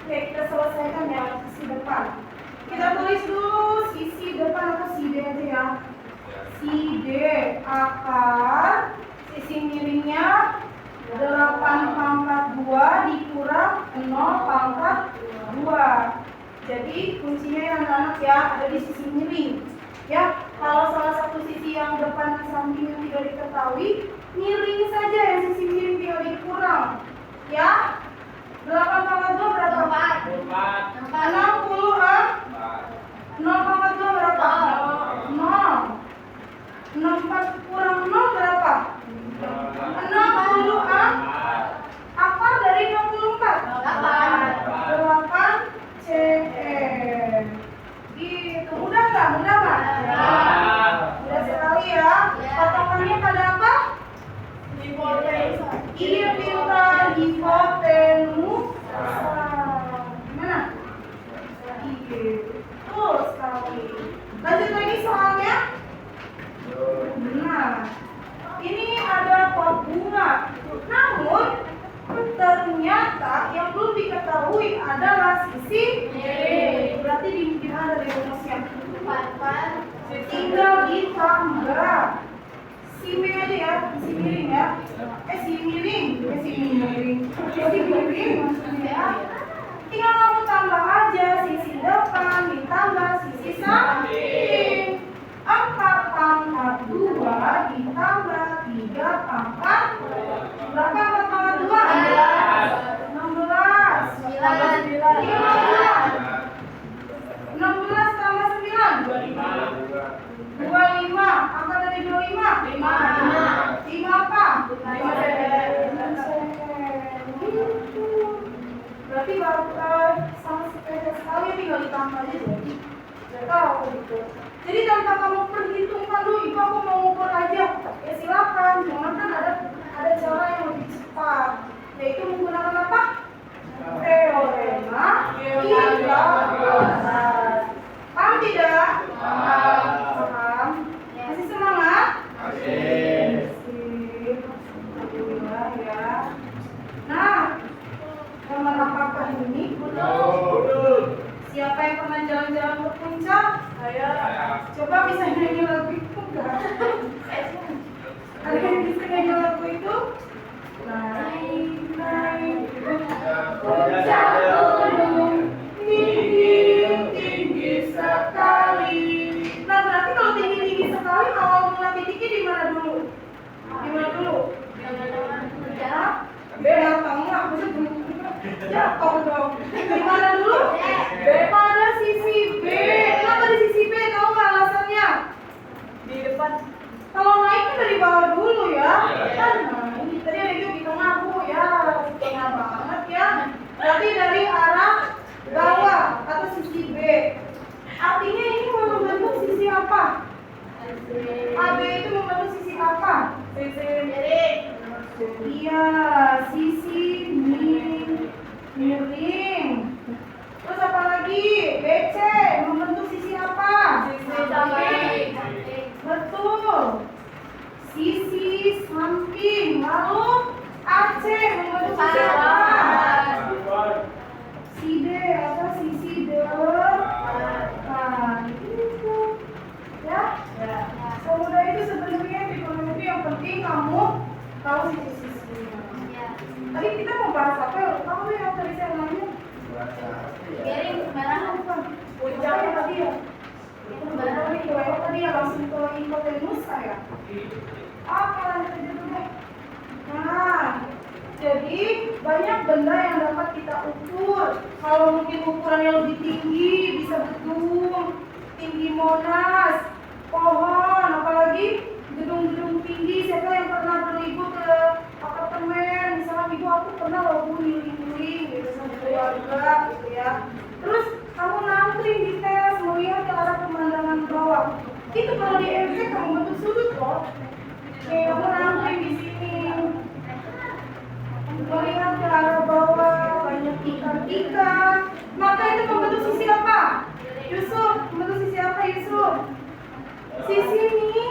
Oke, kita selesaikan ya sisi depan. Kita tulis dulu sisi depan atau si D aja ya. Si D akar sisi miringnya 8 pangkat 2 dikurang 0 pangkat 2. Jadi kuncinya yang anak-anak ya ada di sisi miring. Ya, kalau salah satu sisi yang depan dan samping yang tidak diketahui, miring saja yang sisi miring tinggal dikurang. Ya, 8 pangkat 2 berapa? 60 ah? 0 pangkat 2 berapa? 0. 64 kurang 0 berapa? 60 ah? Akar dari 64? 8 cm. Iya pintar, hipotenusa. Gimana? Iya, betul sekali. Lanjut lagi soalnya. Benar. Ini ada pot bunga. Namun ternyata yang belum diketahui adalah sisi miring. Berarti di mana dari rumusnya? Tinggal ditambah si miring aja ya, si miring ya. Si miring maksudnya. Tinggal kamu tambah aja sisi depan ditambah sisi samping. 4 pangkat 2 ditambah 3 pangkat berapa 4 pangkat 2? 16 tambah 9 25 pangkat dari 25 5 apa? 5 berarti baru sama sepeda sekali tinggal ditambah aja jadi tahu gitu. Jadi tanpa kamu perhitungkan dulu itu aku mau ukur aja ya silakan, cuma kan ada cara yang lebih cepat yaitu menggunakan apa? Teorema Pythagoras. Paham tidak? Paham. Masih semangat? Masih. Alhamdulillah ya. Nah, gambar apakah ini? Siapa yang pernah jalan-jalan ke puncak? Saya. Coba bisa nyanyi lagu itu enggak? Ada yang bisa nyanyi lagu itu? Naik puncak gunung tinggi sekali. Nah berarti kalau tinggi sekali awal mula titiknya di mana dulu? Di mana dulu? Ya, atau enggak? Jatuh dong. Di mana dulu? Pada sisi B. Kenapa di sisi B? Tahu nggak alasannya? Di depan. Kalau naik kan dari bawah dulu ya. Kan ini tadi ada itu di tengah Bu ya. Tengah banget ya. Berarti dari arah bawah atau sisi B. Artinya ini membentuk sisi apa? AB itu membentuk sisi apa? Sisi miring. Iya, sisi miring. Terus apa lagi? BC membentuk sisi apa? Sisi samping. Betul. Sisi samping. Lalu AC membentuk sisi apa? Sisi atau sisi depan. Itu. Ya? Semudah itu sebenarnya trigonometri yang penting kamu tahu sisi-sisinya. Tadi kita mau bahas apa ya? Kamu yang tadi saya nanya. Miring sembarang apa? Puncak ya tadi ya? Tadi ya langsung ke hipotenusa ya? Lanjut aja dulu. Nah, jadi banyak benda yang dapat kita ukur. Kalau mungkin ukurannya lebih tinggi, bisa gedung, tinggi Monas, pohon, apalagi gedung-gedung tinggi. Siapa yang pernah berlibur ke apartemen? Misalnya ibu aku pernah loh healing gitu sama keluarga gitu ya. Terus kamu nangkring di teras melihat ke arah pemandangan bawah. Itu kalau di MC kamu bentuk sudut loh. Oke, kamu nangkring di sini. Melihat ke arah bawah banyak ikan-ikan. Maka itu membentuk sisi apa? Yusuf, membentuk sisi apa Yusuf? Sisi ini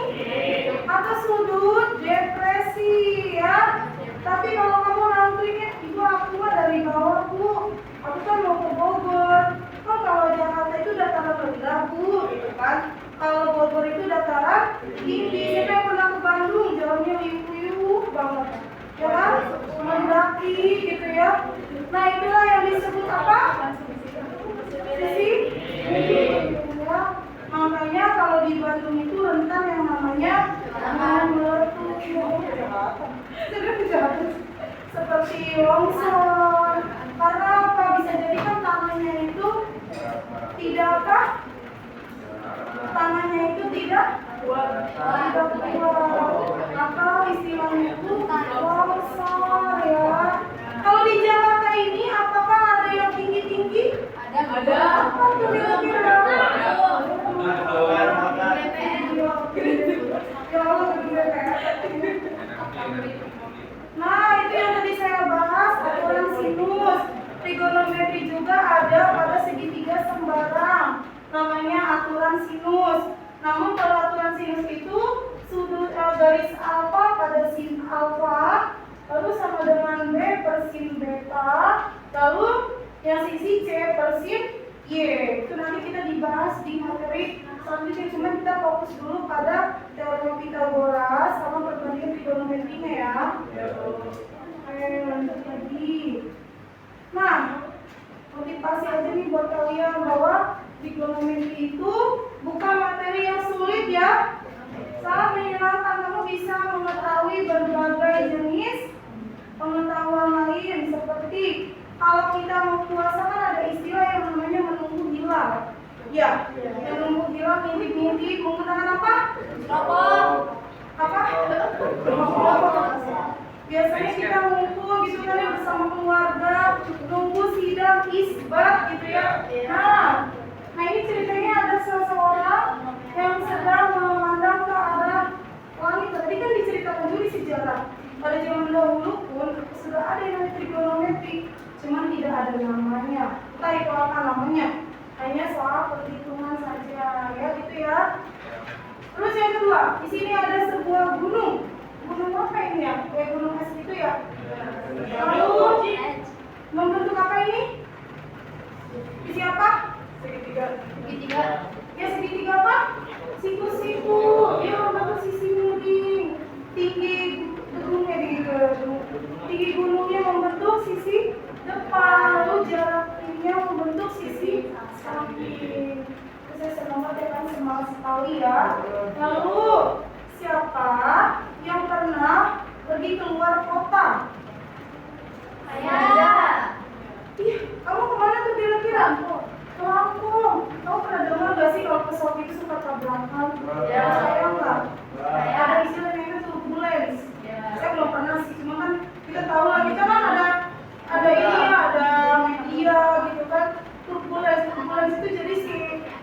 atau sudut depresi ya. Tapi kalau kamu nangkringnya, ibu aku mah dari bawah Bu. Aku kan mau ke Bogor. Kan kalau Jakarta itu dataran rendah Bu, gitu kan. Kalau Bogor itu dataran tinggi. Siapa yang pernah ke Bandung? Jalannya liuk-liuk banget. Ya kan? Mendaki gitu ya. Nah itulah yang disebut apa? Sisi ya. Makanya kalau di Bandung itu rentan yang namanya meletus. Seperti longsor. Karena apa? Bisa jadi kan tanahnya itu tidak apa? Tanahnya itu tidak kuat. Atau istilahnya itu longsor ya. Kalau di Jakarta ini apakah ada yang tinggi-tinggi? Ada. Apa tuh kira-kira? Nah itu Trigonometri juga ada pada segitiga sembarang, namanya aturan sinus. Namun kalau aturan sinus itu sudut garis alfa pada sin alfa, lalu sama dengan B per sin beta, lalu yang sisi C per sin Y. Itu nanti kita dibahas di materi selanjutnya, cuma kita fokus dulu pada teorema Pythagoras sama perbandingan trigonometrinya ya. Oke, lanjut lagi. Nah, motivasi aja nih buat kalian bahwa trigonometri itu bukan materi yang sulit ya. Sangat menyenangkan, kamu bisa mengetahui berbagai jenis pengetahuan lain seperti kalau kita mau puasa kan ada istilah yang namanya menunggu hilal. Ya, menunggu hilal ngintip-ngintip menggunakan apa? Apa? Biasanya kita ngumpul gitu kan ya bersama keluarga, nunggu sidang isbat gitu ya. Nah ini ceritanya ada seseorang yang sedang memandang ke arah langit. Tadi kan diceritakan dulu di sejarah. Pada zaman dahulu pun sudah ada yang namanya trigonometri, cuman tidak ada namanya. Entah itu apa namanya, hanya soal perhitungan saja ya gitu ya. Terus yang kedua, di sini ada sebuah gunung. Gunung apa ini ya? Kayak gunung es itu ya. Lalu membentuk apa ini? Isi apa? Segitiga. Ya segitiga apa? Siku-siku. Dia membentuk sisi muding. Tinggi gunungnya membentuk sisi depan. Lalu jarak ininya membentuk sisi samping. Saya senang banget ya kan, semangat sekali ya. Lalu siapa yang pernah pergi keluar kota? Saya. Ih, kamu kemana tuh kira-kira? Ke Lampung. Kamu pernah dengar gak sih kalau pesawat itu suka tabrakan? Ya. Saya enggak. Ada istilahnya itu turbulence. Saya belum pernah sih, cuma kan kita tahu lah, kita kan ada ini ya, ada media gitu kan. Turbulence itu jadi si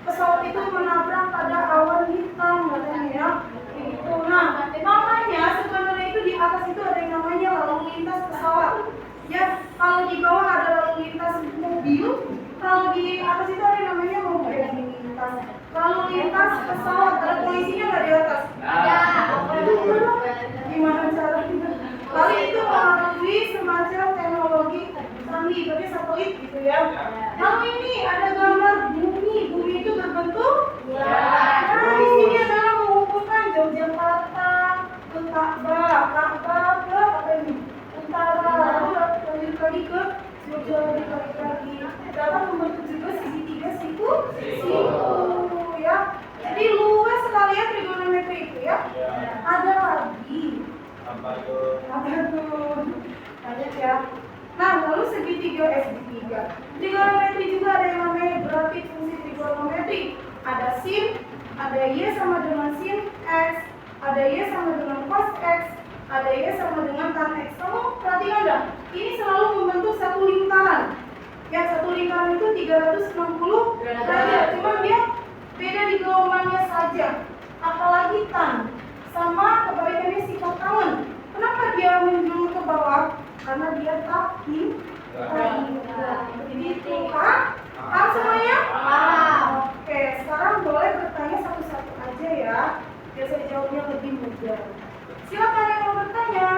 pesawat itu menabrak pada awan hitam katanya ya. Gitu. Nah, makanya sebenarnya itu di atas itu ada yang namanya lalu lintas pesawat. Ya, kalau di bawah ada lalu lintas mobil, kalau di atas itu ada yang namanya mobil lintas. Lalu lintas pesawat, ada polisinya nggak di atas? Ada. Gimana caranya? Lalu itu melalui semacam teknologi canggih, berarti satelit gitu ya. Lalu ini ada gambar bumi itu berbentuk. Nah, di sini adalah menghubungkan Yogyakarta ke Ka'bah ke apa ini? Utara, lalu lanjut lagi ke Yogyakarta lagi. Dapat membentuk juga segitiga siku ya. Jadi luas sekali ya trigonometri itu ya. Ada lagi. Apa tuh? Banyak ya. Nah, lalu segitiga. Trigonometri juga ada yang namanya grafik fungsi trigonometri. Ada sin, ada y sama dengan sin x, ada y sama dengan cos x, ada y sama dengan tan x. Kamu perhatikan enggak? Ini selalu membentuk satu lingkaran. Ya, satu lingkaran itu 360 derajat. Cuma dia beda di gelombangnya saja. Apalagi tan sama kebalikannya sifat tangan. Kenapa dia menjulur ke bawah? Karena dia taking. Begitu kan? Paham semuanya? Oke, sekarang boleh bertanya satu-satu aja ya. Biar saya jawabnya lebih mudah. Silakan yang mau bertanya.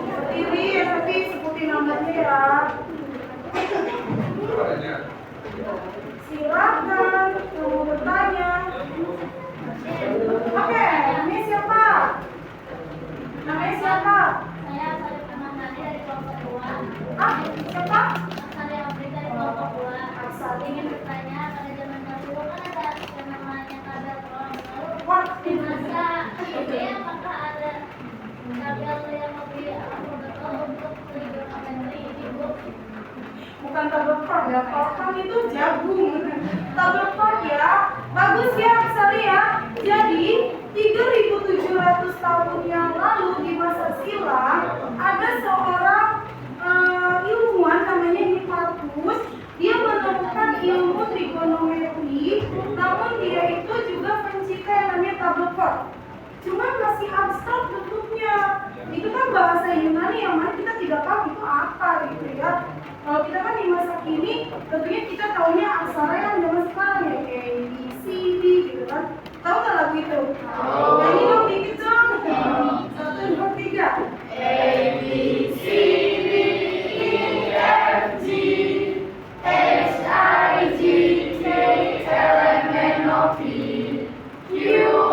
Berdiri ya, tapi sebutin namanya ya. Silakan mau bertanya. Oke, ini siapa? Namanya siapa? Saya Salih Permasani dari kelompok 2. Siapa? Salih Afrika dari kelompok 2. Salih. Ingin bertanya, pada zaman dahulu kan ada yang namanya tabel kolam. Wah, Di masa ini apakah ada tabel yang lebih betul untuk trigonometri ini, Bu? bukan tabel kor ya, kalau kan itu jagung. Tabel kor ya, bagus ya Sari ya. Jadi 3.700 tahun yang lalu di masa silam ada seorang ilmuwan namanya Hipparchus. Dia menemukan ilmu trigonometri, namun dia itu juga pencipta yang namanya tabel kor. cuman masih abstrak bentuknya. Itu kan bahasa Yunani yang mana kita tidak tahu itu apa gitu ya. Kalau kita kan di masa kini, tentunya kita taunya aksara yang zaman sekarang ya, kayak A, B, C, D gitu kan. Tahu nggak lagu itu? Nyanyi dong dikit dong. 1, 2, 3. A, B, C, D, E, F, G, H, I, J, K, L, M, N, O, P, Q,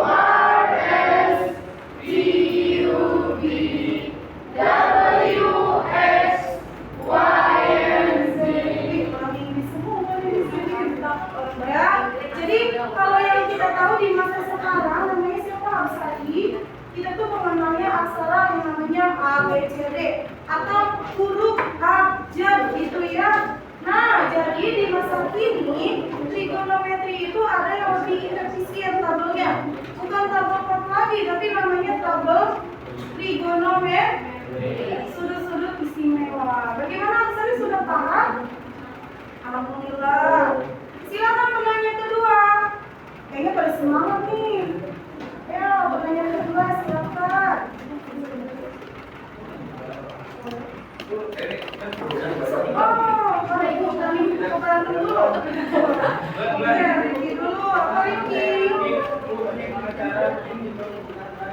R, S, T, U, V, W, X, Y, and Z. Orang Inggris semua nih di sini. Ya, jadi kalau yang kita tahu di masa sekarang namanya siapa Absadi, kita tuh mengenalnya aksara yang namanya A, B, C, D atau huruf abjad gitu ya. Nah, jadi di masa kini trigonometri itu ada yang lebih efisien tabelnya. Bukan tabel plot lagi, tapi namanya tabel trigonometri. Sudut-sudut istimewa. Bagaimana Absadi sudah paham? Alhamdulillah. Silakan pertanyaan kedua. Kayaknya pada semangat nih. Ya, pertanyaan kedua silakan. Oh, Pak Ibu kami bukan dulu. Oke, Riki dulu. Apa Riki? Bagaimana cara ini menggunakan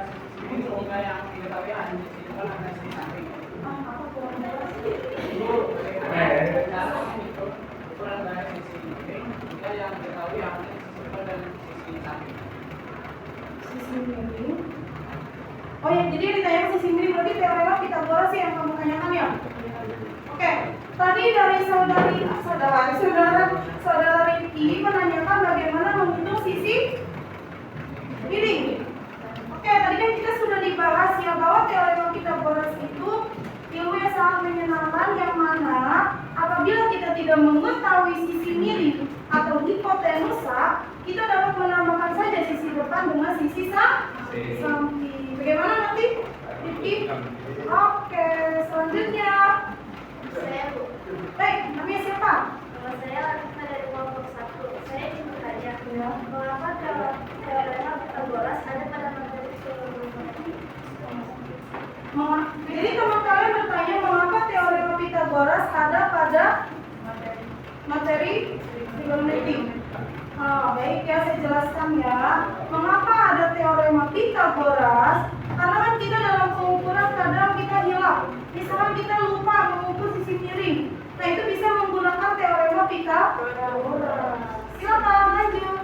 ini semoga yang diketahui ada di sini kan ada di samping. Ukuran dari sisi ini, jika yang diketahui yang ada di sisi dan sisi samping. Sisi miring. Oh ya, jadi yang ditanya sisi miring berarti teorema Pythagoras sih yang kamu tanyakan ya? Oke, tadi dari saudara Riki menanyakan bagaimana menghitung sisi miring. Oke, tadi kan kita sudah dibahas ya bahwa teorema Pythagoras itu ilmu yang sangat menyenangkan yang mana apabila kita tidak mengetahui sisi miring atau hipotenusa, kita dapat menambahkan saja sisi depan dengan sisi samping. Bagaimana nanti? Riki? Oke, selanjutnya. Saya Bu. Baik, namanya siapa? Nama saya Latifah dari kelompok 1. Saya ingin bertanya, Ya. mengapa teorema Pythagoras ada pada materi trigonometri? Jadi teman kalian bertanya mengapa teorema Pythagoras ada pada materi trigonometri. Baik ya, saya jelaskan ya. Mengapa ada teorema Pythagoras? Karena kan kita dalam pengukuran kadang kita hilang. Misalkan kita lupa mengukur sisi miring. Nah, itu bisa menggunakan teorema Pythagoras. Silakan lanjut.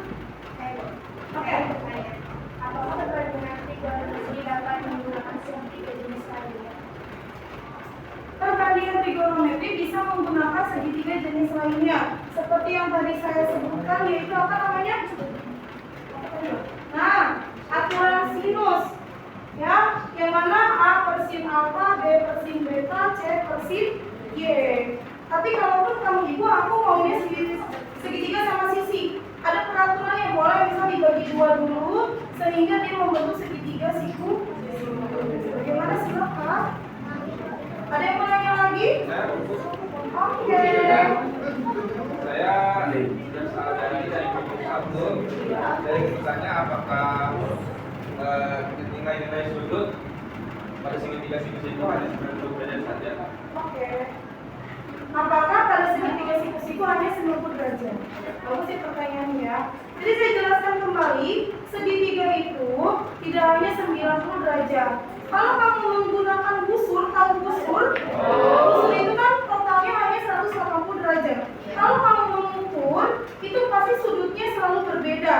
Oke. Apakah perbandingan trigonometri dapat menggunakan segitiga jenis lainnya? Perbandingan trigonometri bisa menggunakan segitiga jenis lainnya. Seperti yang tadi saya sebutkan, yaitu apa namanya? Nah, aturan sinus. Ya, yang mana A per sin alfa, B per sin beta, C per sin Y. Tapi kalaupun kamu ibu, aku maunya segitiga sama sisi. Ada peraturan yang boleh bisa dibagi dua dulu, sehingga dia membentuk segitiga siku. Bagaimana silakan? Ada yang mau nanya lagi? Oke. Saya berasal dari kelompok 1. Dari bertanya apakah nilai-nilai sudut pada segitiga sinus itu hanya 90 derajat saja? Oke. Apakah pada segitiga siku hanya 90 derajat? Bagus sih pertanyaannya. Jadi saya jelaskan kembali, segitiga itu tidak hanya 90 derajat. Kalau kamu menggunakan busur, tahu busur? Busur itu kan totalnya hanya 180 derajat. Kalau kamu mengukur, itu pasti sudutnya selalu berbeda.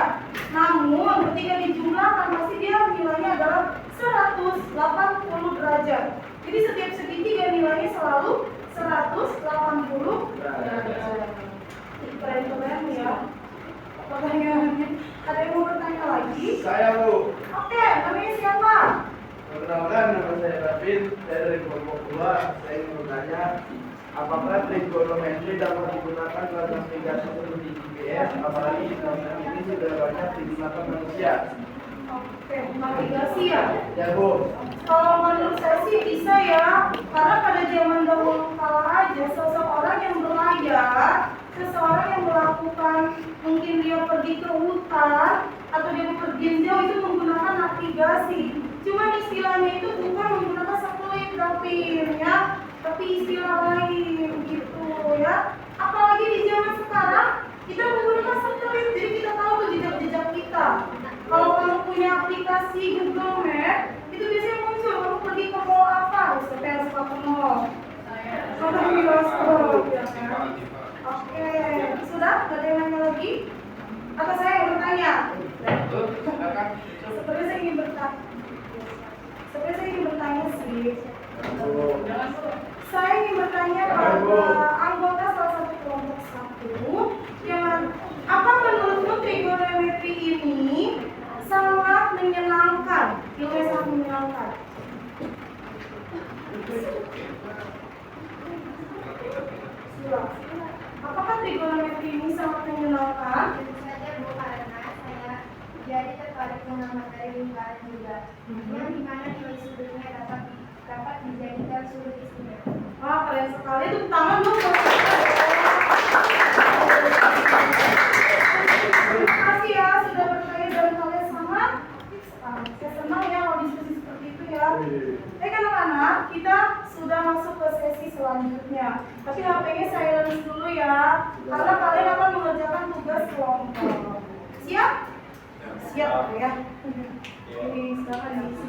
Namun ketika dijumlahkan pasti dia nilainya adalah 180 derajat. Jadi setiap segitiga nilainya selalu 180 derajat. Keren-keren ya. Pertanyaannya, ada yang mau bertanya lagi? Saya Bu. Oke, namanya siapa? Perkenalkan, nama saya David. Saya dari kelompok 2. Saya ingin bertanya, apakah trigonometri dapat digunakan dalam aplikasi seperti GPS, apalagi sekarang ini sudah banyak digunakan manusia? Oke, navigasi ya? Ya Bu. Kalau menurut saya sih bisa ya, karena pada zaman dahulu kala aja seseorang yang berlayar, seseorang yang melakukan mungkin dia pergi ke hutan atau dia bepergian jauh itu menggunakan navigasi mitigasi. Cuma istilahnya itu bukan menggunakan satelit tapi istilah lain gitu ya. Apalagi di zaman sekarang kita menggunakan satelit, jadi kita tahu tuh jejak-jejak kita. Kalau kamu punya aplikasi Google Map, itu biasanya muncul kamu pergi ke mall apa, misalnya suka ke mall. Contoh di bioskop, ya kan? Oke, sudah? Gak ada yang nanya lagi? Atau saya yang bertanya? Sebenarnya saya ingin bertanya sih. Saya ingin bertanya pada anggota salah satu kelompok 1 yang apa menurutmu trigonometri ini sangat menyenangkan? Ilmunya sangat menyenangkan. Apakah trigonometri ini sangat menyenangkan? Tentu saja Bu, karena saya jadi tertarik dengan materi lingkaran juga, yang dimana nilai sudutnya dapat dijadikan sudut istimewa. Wah, keren sekali. Tepuk tangan dong. Terima kasih ya sudah bertanya dan kalian sangat. Saya senang ya kalau diskusi seperti itu ya. Anak-anak, kita sudah masuk ke sesi selanjutnya. Tapi HP-nya silence dulu ya, karena kalian akan mengerjakan tugas kelompok. Siap? Siap ya. Jadi silakan diisi.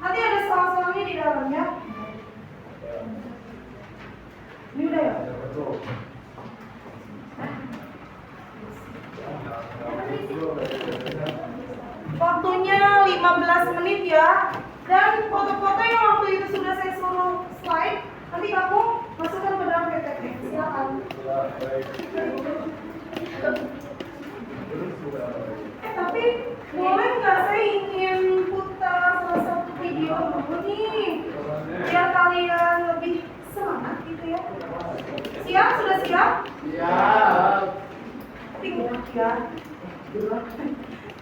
Nanti ada soal-soalnya di dalamnya. Ini udah ya? Waktunya 15 menit ya. Dan foto-foto yang waktu itu sudah saya suruh slide, nanti kamu masukkan ke dalam PPT. Silakan. Tapi boleh nggak saya ingin putar salah satu video dulu nih, biar kalian lebih semangat gitu ya. Siap? Sudah siap? Siap. Tapi gerak ya.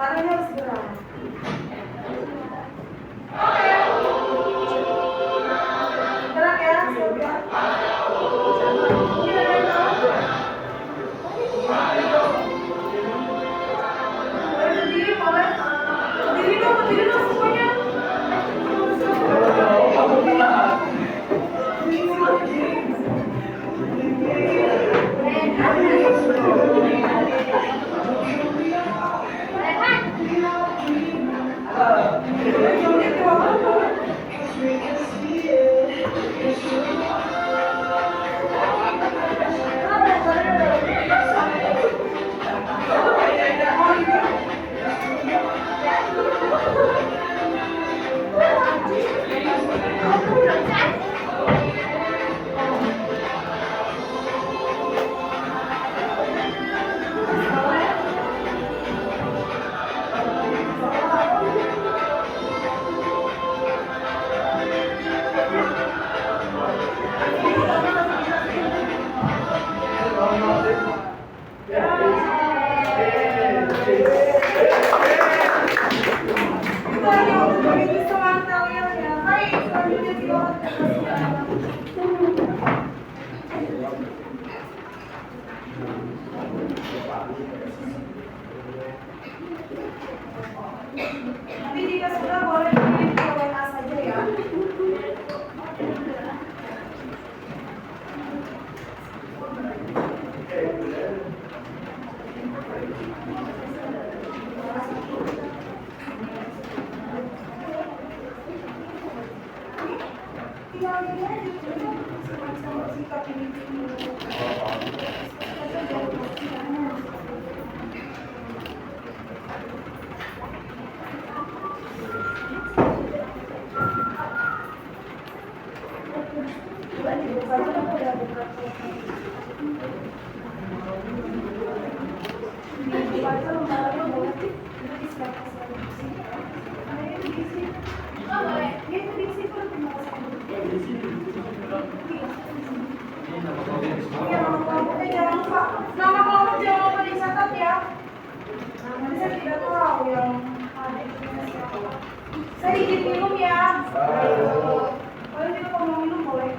Karena harus gerak. Oke. Gerak ya, siap ya. Ini ada yang tahu? Boleh berdiri, boleh. Berdiri dong semuanya. Nanti jika sudah boleh pilih WA saja ya. Tinggal ini aja semacam sikap ini. Nama kelompok jangan lupa dicatat ya. Nanti saya tidak tahu yang ada di siapa. Saya izin minum ya. Kalian juga kalau mau minum boleh.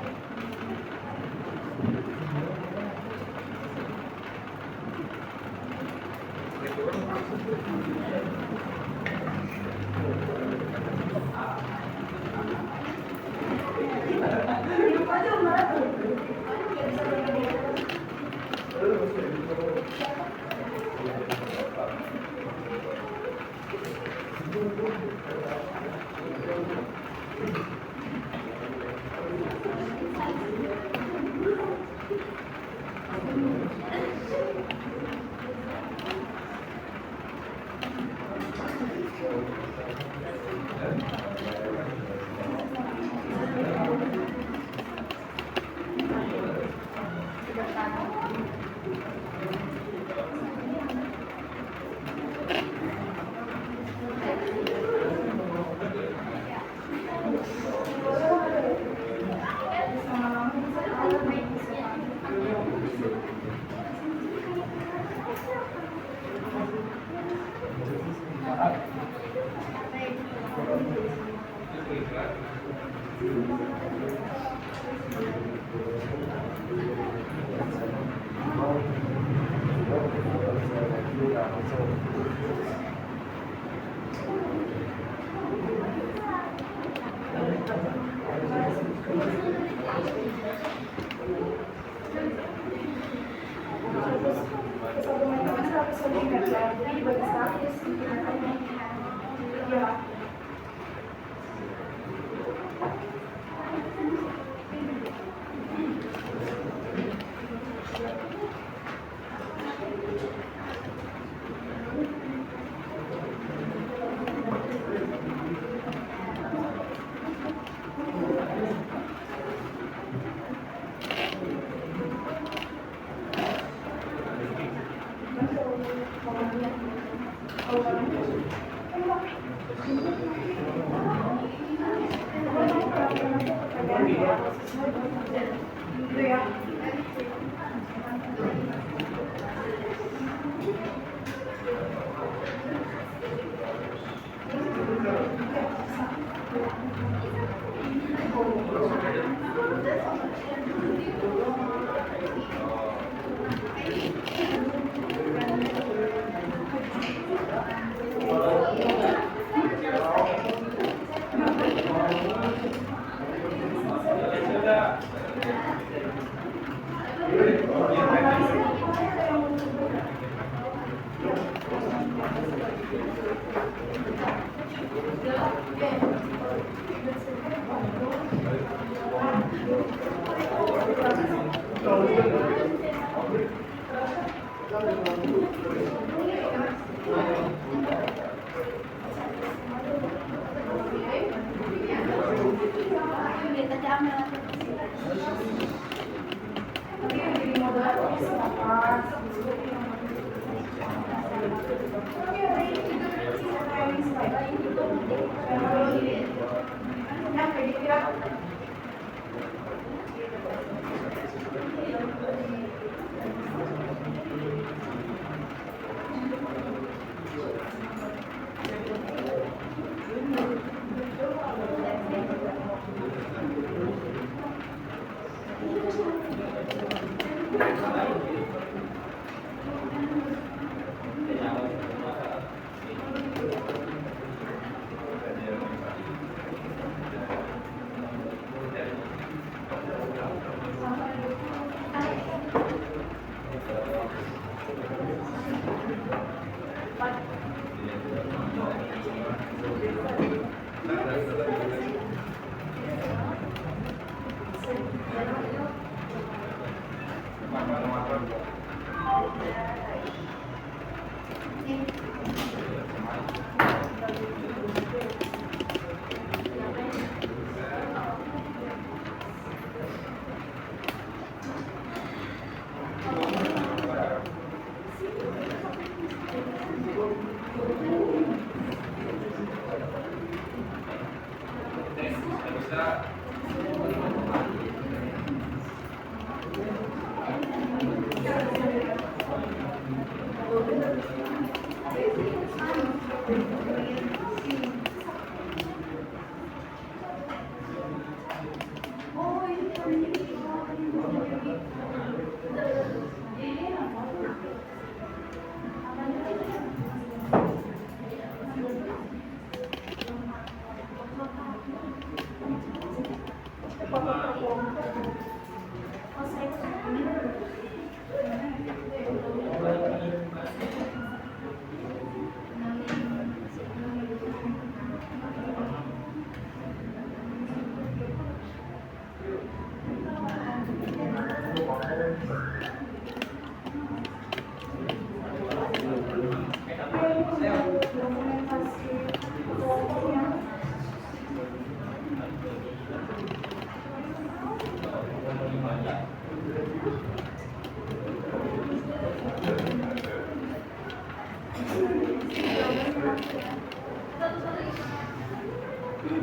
Halo.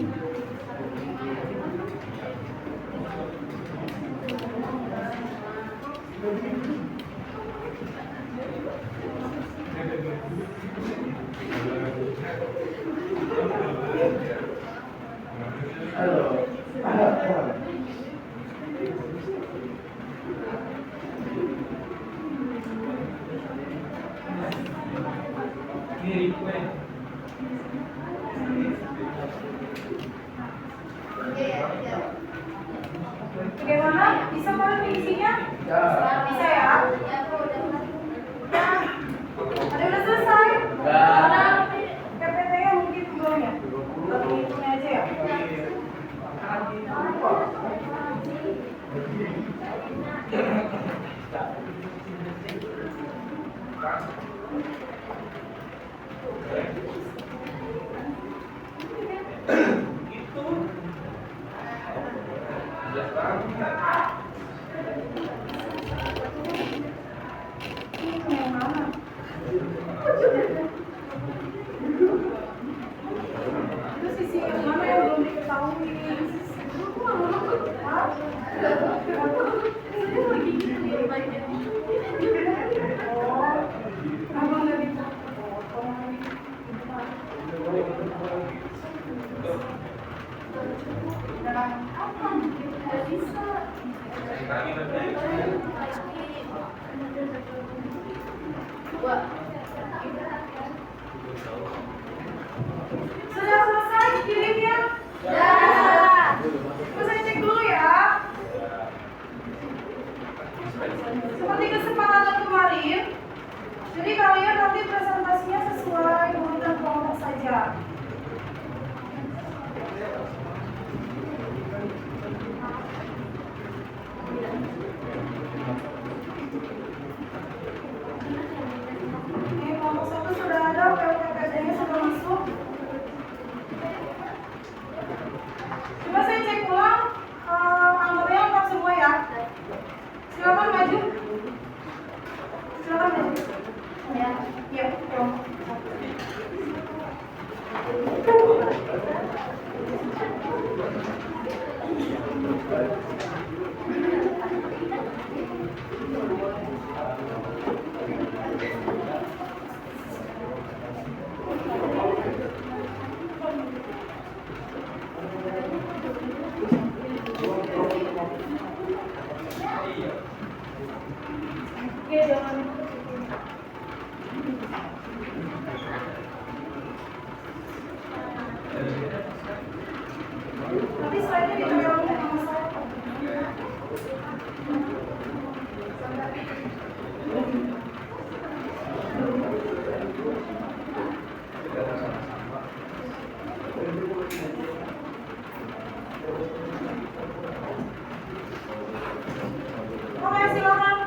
Ini gue. Bagaimana? Bisa kalian mengisinya? Ya. Bisa ya? Ada udah selesai? Udah. PPT-nya mungkin belum ya? Atau hitungnya aja ya? Ini yang mana? Itu sisi yang mana yang belum diketahui? Hah? Oh, kenapa nggak dipotong? Apa? Nggak bisa. Sudah selesai kirimnya? Sudah. Terus saya cek dulu ya. Seperti kesepakatan kemarin, jadi kalian nanti presentasinya sesuai urutan kelompok saja. Ini kelompok 1 sudah ada, PPT-nya sudah masuk. Coba saya cek ulang, anggotanya lengkap semua ya. Silakan maju. Silakan maju. Ya, ya, kelompok 1. Oke, jangan nanti slide-nya ditempelin sama saya. Oke, silakan.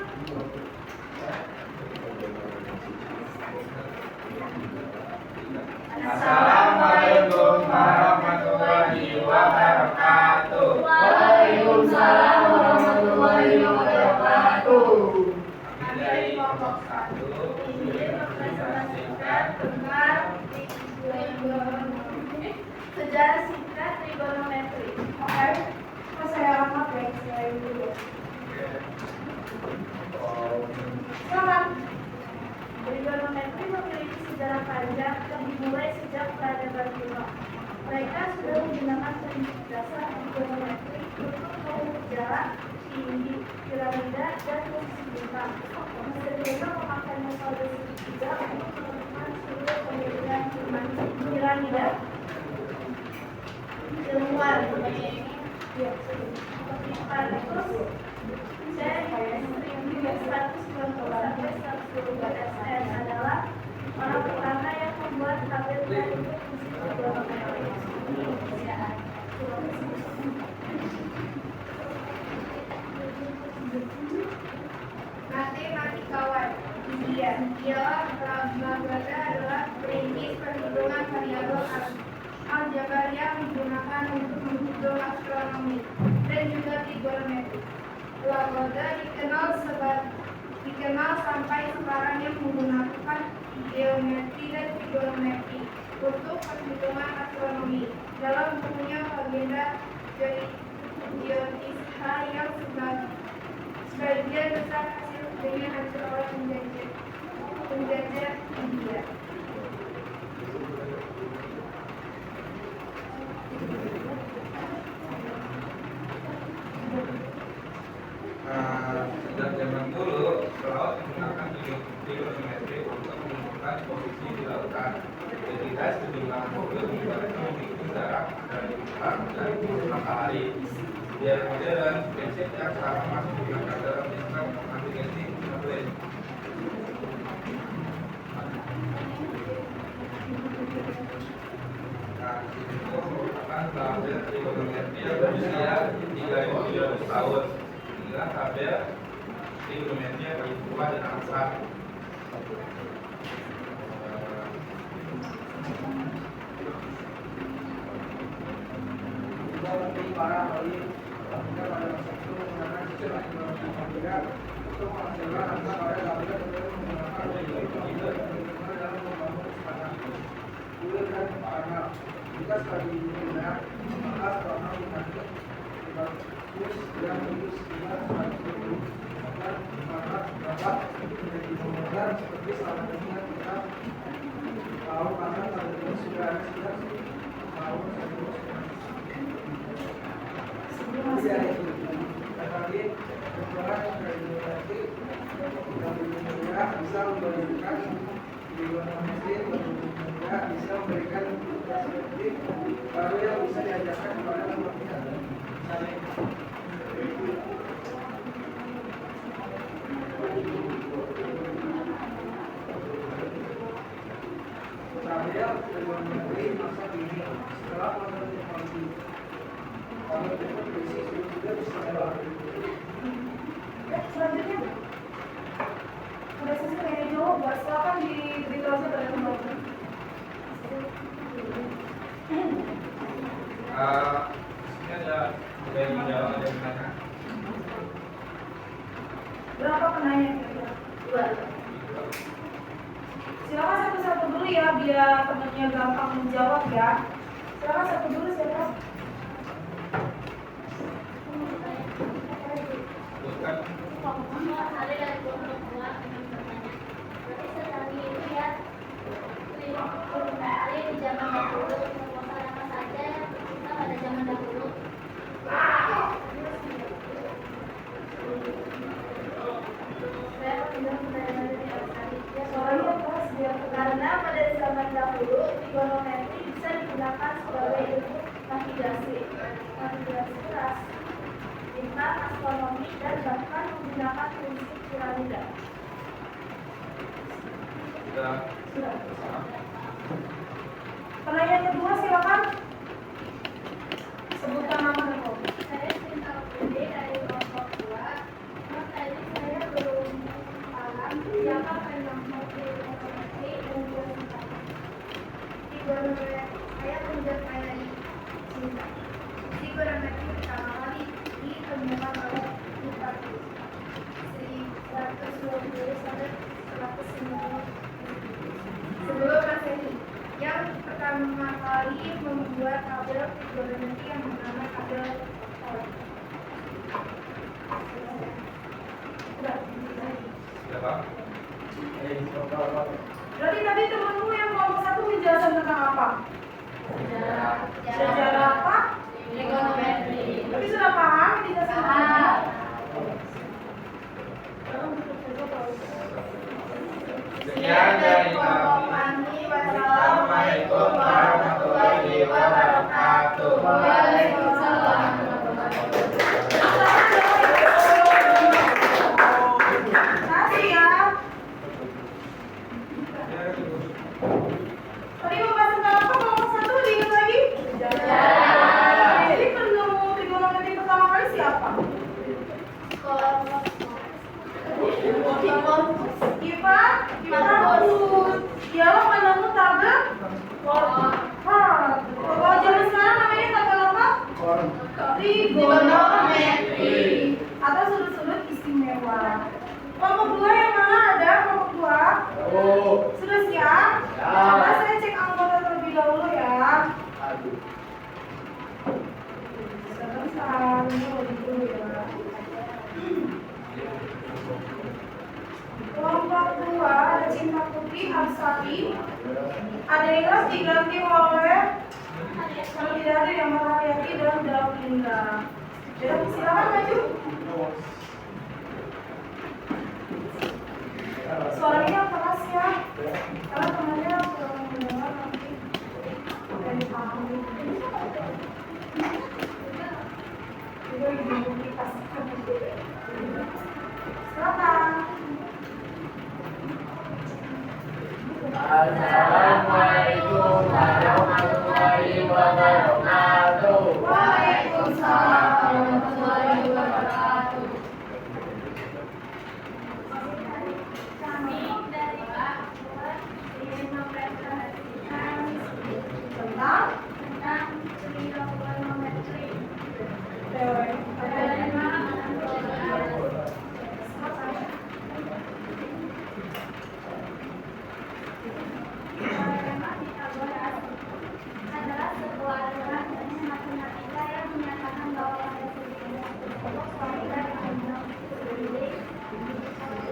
Assalamualaikum warahmatullahi wabarakatuh. Waalaikumsalam warahmatullahi wabarakatuh. Dari kelompok 1 presentasikan tentang sejarah singkat trigonometri. Oke, terus saya angkat ya, saya dulu. Silakan. Trigonometri memiliki sejarah panjang yang dimulai sejak peradaban kuno. Mereka sudah menggunakan prinsip dasar trigonometri untuk mengukur jarak, tinggi, piramida, dan posisi bintang. Sebelumnya memakai metode segitiga untuk menemukan seluruh pemilihan piramida ilmuwan. Ya, seperti Copernicus, C.192 adalah orang pertama yang membuat tabel dari fungsi trigonometri. Matematikawan India ialah Brahmagada adalah perintis perhitungan variabel aljabar yang digunakan untuk menghitung astronomi dan juga trigonometri. Brahmagada dikenal sampai sekarang yang menggunakan geometri dan trigonometri untuk perhitungan astronomi. Dalam yang sebagian besar hasil dengan hasil oleh penjajah India. Sejak zaman dulu, pelaut menggunakan trigonometri untuk menentukan posisi di lautan. Ketika sejumlah mobil menghitung jarak dari Jepang dan matahari. Di era modern, prinsip yang sama masih digunakan dalam sistem navigasi satelit. Nah, itu merupakan tabel trigonometri yang berusia 3.000 tahun. Inilah tabel trigonometri yang paling tua dan angka. Para ahli pada masa itu menggunakan istilah trigonometri untuk menghasilkan angka pada tabel menggunakan bagaimana dalam membangun sepanjang bulan dan panel. Jika studi ini maka selama mengatur bagus yang lulus dengan studi maka dapat menjadi pemodal seperti salah satunya kita tahu karena pada ini sudah ada sejak tahun 1990. Tetapi kecuali trigonometri bisa memberikan trigonometri bisa memberikan perspektif baru yang bisa diajarkan kepada anak kita. Saya trigonometri masa kini setelah masa teknologi. Kalau itu prinsip juga bisa Selanjutnya udah selesai kayaknya jawab, Mbak. Silakan diberitahu aja pada teman-teman. Ini ada yang menjawab, ada yang menanya. Berapa penanya kira-kira? 2. Silakan satu-satu dulu ya, biar temennya gampang menjawab ya. Silakan satu dulu, siapa? Ada dari kelompok dua dengan bertanya. Berarti sekali itu ya, trigonometri di zaman dahulu menguasai apa saja yang kita pada zaman dahulu. Saya mendengar pertanyaan dari Alsari. Ya, soalnya pas biar Karena pada zaman dahulu trigonometri bisa digunakan sebagai ilmu navigasi ras, bintang, astronomi, dan bahkan menggunakan prinsip piramida. Sudah. sudah. Pertanyaan kedua silakan. Sebutkan nama dan kota. Saya Sinta Pede dari kelompok 2. Mas tadi saya belum paham siapa penyebab trigonometri dan juga trigonometri. Saya menjawab kayak Sinta. Trigonometri pertama kali ditemukan oleh Hipparchus 1120 sampai 190 sebelum Masehi, yang pertama kali membuat tabel trigonometri yang bernama tabel Euler. Siapa? Berarti tadi temanmu yang kelompok 1 menjelaskan tentang apa? Sejarah apa? Trigonometri. Tapi sudah paham dijelaskan apa? Sekian dari kami. Assalamualaikum warahmatullahi wabarakatuh. Waalaikumsalam. Kasih ya. Tadi mau bahas tentang apa? Kelompok 1 diingat lagi? Jadi penemu trigonometri pertama kali siapa? Hipparchus. Dialah penemu tabel. Kalau zaman sekarang namanya tabel apa? Trigonometri atau sudut-sudut istimewa. Kelompok 2 yang mana ada? Kelompok 2 sudah siap? Coba saya cek anggota terlebih dahulu ya. Sebentar, dulu ya. Intan Putri Absari. Ada yang kelas diganti oleh kalau tidak ada yang Marhayati dan Davinda. Ya, silakan maju. Suaranya keras ya, karena temannya kurang mendengar nanti dan dipahami. Itu identitas. Silakan. Assalamualaikum warahmatullahi wabarakatuh. Waalaikumsalam warahmatullahi wabarakatuh. Kami dari Pak ingin mempresentasikan tentang trigonometri. Teorema Pythagoras adalah sebuah aturan matematika yang menyatakan bahwa pada sejumlah kelompok kuadrat panjang sendiri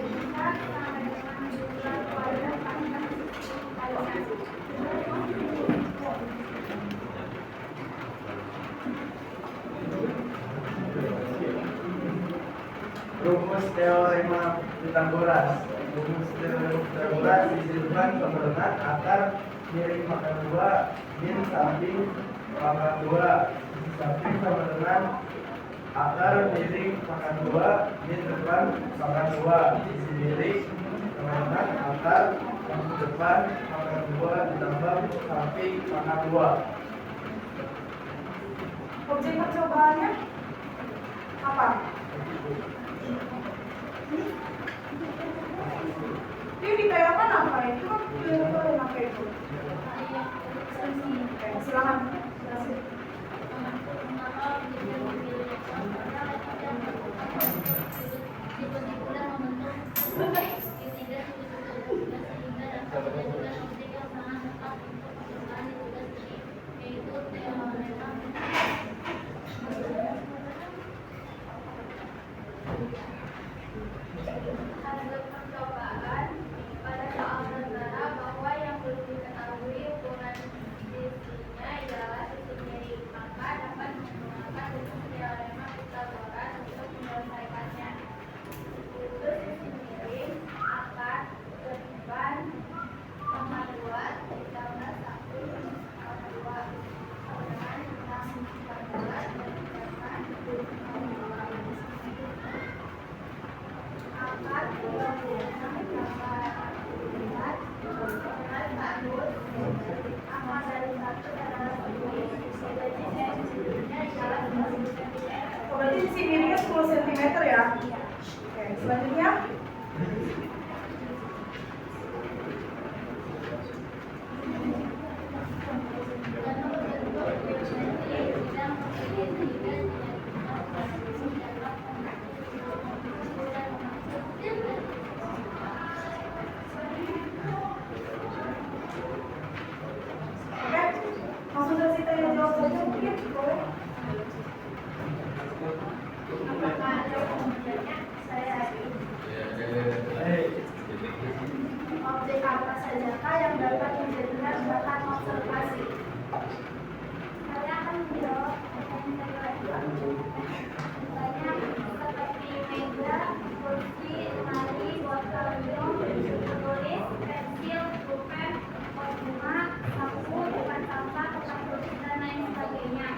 bisa sama dengan jumlah kuadrat panjang lainnya. Rumus teorema Pythagoras. Rumus teorema Pythagoras disebutkan sama dengan akar miring pangkat 2 min samping pangkat 2. Sisi samping sama dengan akar miring pangkat 2 min depan pangkat 2. Sisi miring sama dengan akar depan pangkat 2 ditambah samping pangkat 2. Objek percobaannya apa? Ini dikayakan apa itu? Kan apa itu? Silakan. Jelasin. Hasil percobaan pada soal negara bahwa yang belum diketahui ukuran sisinya ialah sisi miring, maka dapat menggunakan rumus teorema Pythagoras untuk menyelesaikannya. Yaitu sisi miring akar depan pangkat 2 ditambah 1 pangkat 2 dengan 6 pangkat 2 dan 4 Berarti sisi miringnya 10 cm ya? Oke, selanjutnya. Oke, langsung dari kita yang jawab saja mungkin boleh. apakah ada pembedanya? Saya objek apa sajakah yang dapat dijadikan bahan observasi? Saya akan menjawab pertanyaan kedua. Misalnya seperti meja, kursi, lemari, botol minum, tulis, pensil, pulpen, pot bunga, sapu, tempat sampah, tempat tulis, dan lain sebagainya.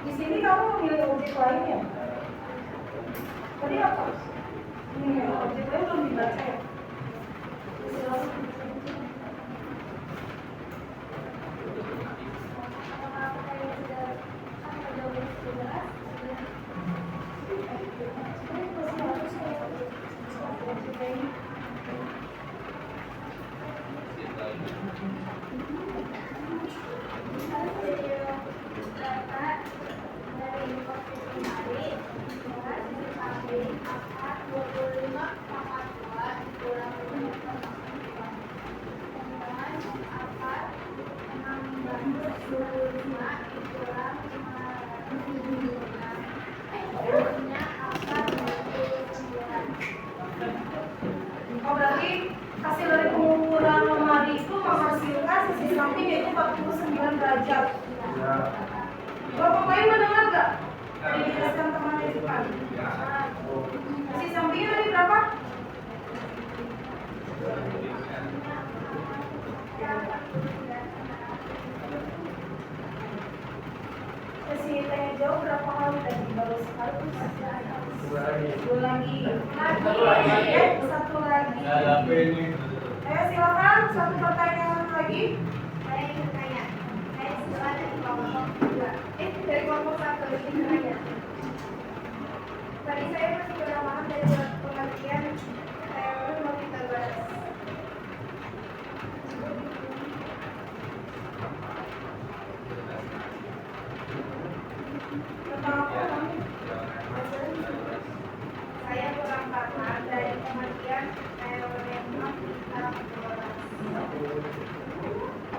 Di sini kamu memilih objek lainnya. Tadi apa? Ini ya, objek lain belum dibaca ya. Apakah saya sudah jawab jelas? Oh berarti Kelompok lain mendengar nggak? Tadi dijelaskan temannya itu kan. Si sampingnya tadi berapa? Si tanya jawab berapa kali tadi? Baru sekali. Dua lagi. Satu lagi. Ayo silakan satu pertanyaan lagi. Saya ingin tanya, saya sekolah dari kelompok 2. Dari kelompok 1 ingin tanya. Tadi saya masih kurang paham dari pengertian saya baru mau kita bahas. Saya kurang paham dari pengertian teorema Pitagoras.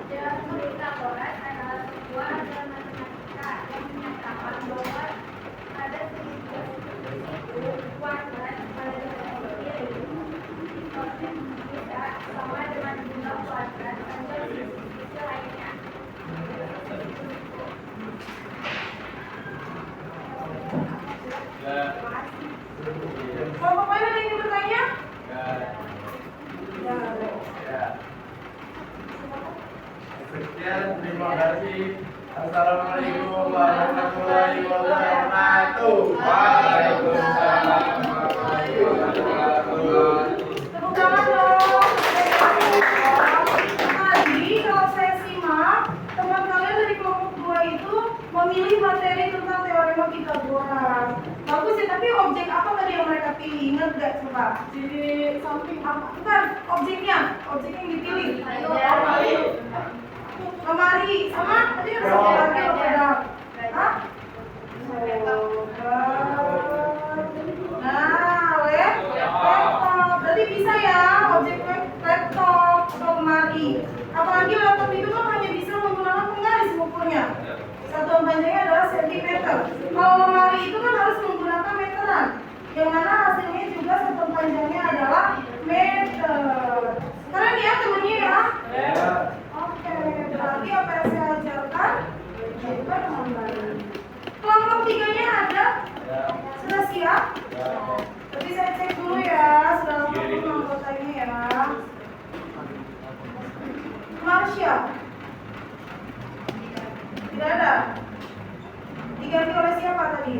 Teorema Pitagoras adalah sebuah ajaran matematika yang menyatakan bahwa ada segitiga kuadrat pada sisi hipotenus kita sama dengan jumlah kuadrat pada sisi lainnya. Kelompok lain ada yang ingin bertanya? Sekian, terima kasih. Assalamualaikum warahmatullahi wabarakatuh. Waalaikumsalam warahmatullahi wabarakatuh. Tepuk tangan dong. Tadi kalau saya simak, teman kalian dari kelompok 2 itu memilih materi tentang teorema Pitagoras. Bagus ya, tapi objek apa tadi yang mereka pilih? Ingat gak coba? Di samping apa? Bukan, objeknya yang dipilih. Lemari, sama tadi ada satu lagi loh pada. Hah? Nah, laptop. Berarti bisa ya objek laptop atau lemari. Apalagi laptop itu kan hanya bisa menggunakan penggaris ukurnya. Satuan panjangnya adalah sentimeter. Kalau lemari itu kan harus menggunakan meteran, yang mana hasilnya juga satuan panjangnya adalah meter. Kalian ya temennya ya? Oke, berarti apa yang saya ajarkan juga dengan baik. Kelompok 3-nya ada? Sudah siap? Jadi saya cek dulu ya, sudah lengkap anggotanya ya. Marsha? Tidak ada? Diganti oleh siapa tadi?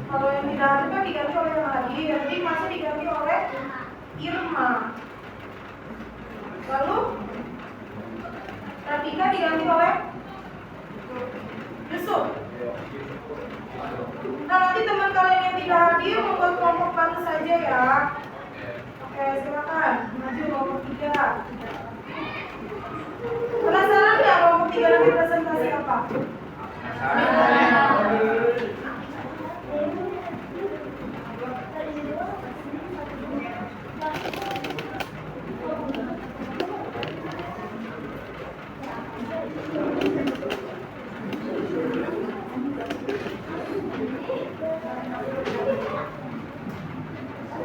Kalau yang tidak ada kan diganti oleh yang lagi, jadi masih diganti oleh Irma. Lalu Ratika diganti oleh Yusuf. Nah, nanti teman kalian yang tidak hadir membuat kelompok baru saja ya. Oke, silakan maju kelompok 3. Penasaran nggak kelompok 3 nanti presentasi apa?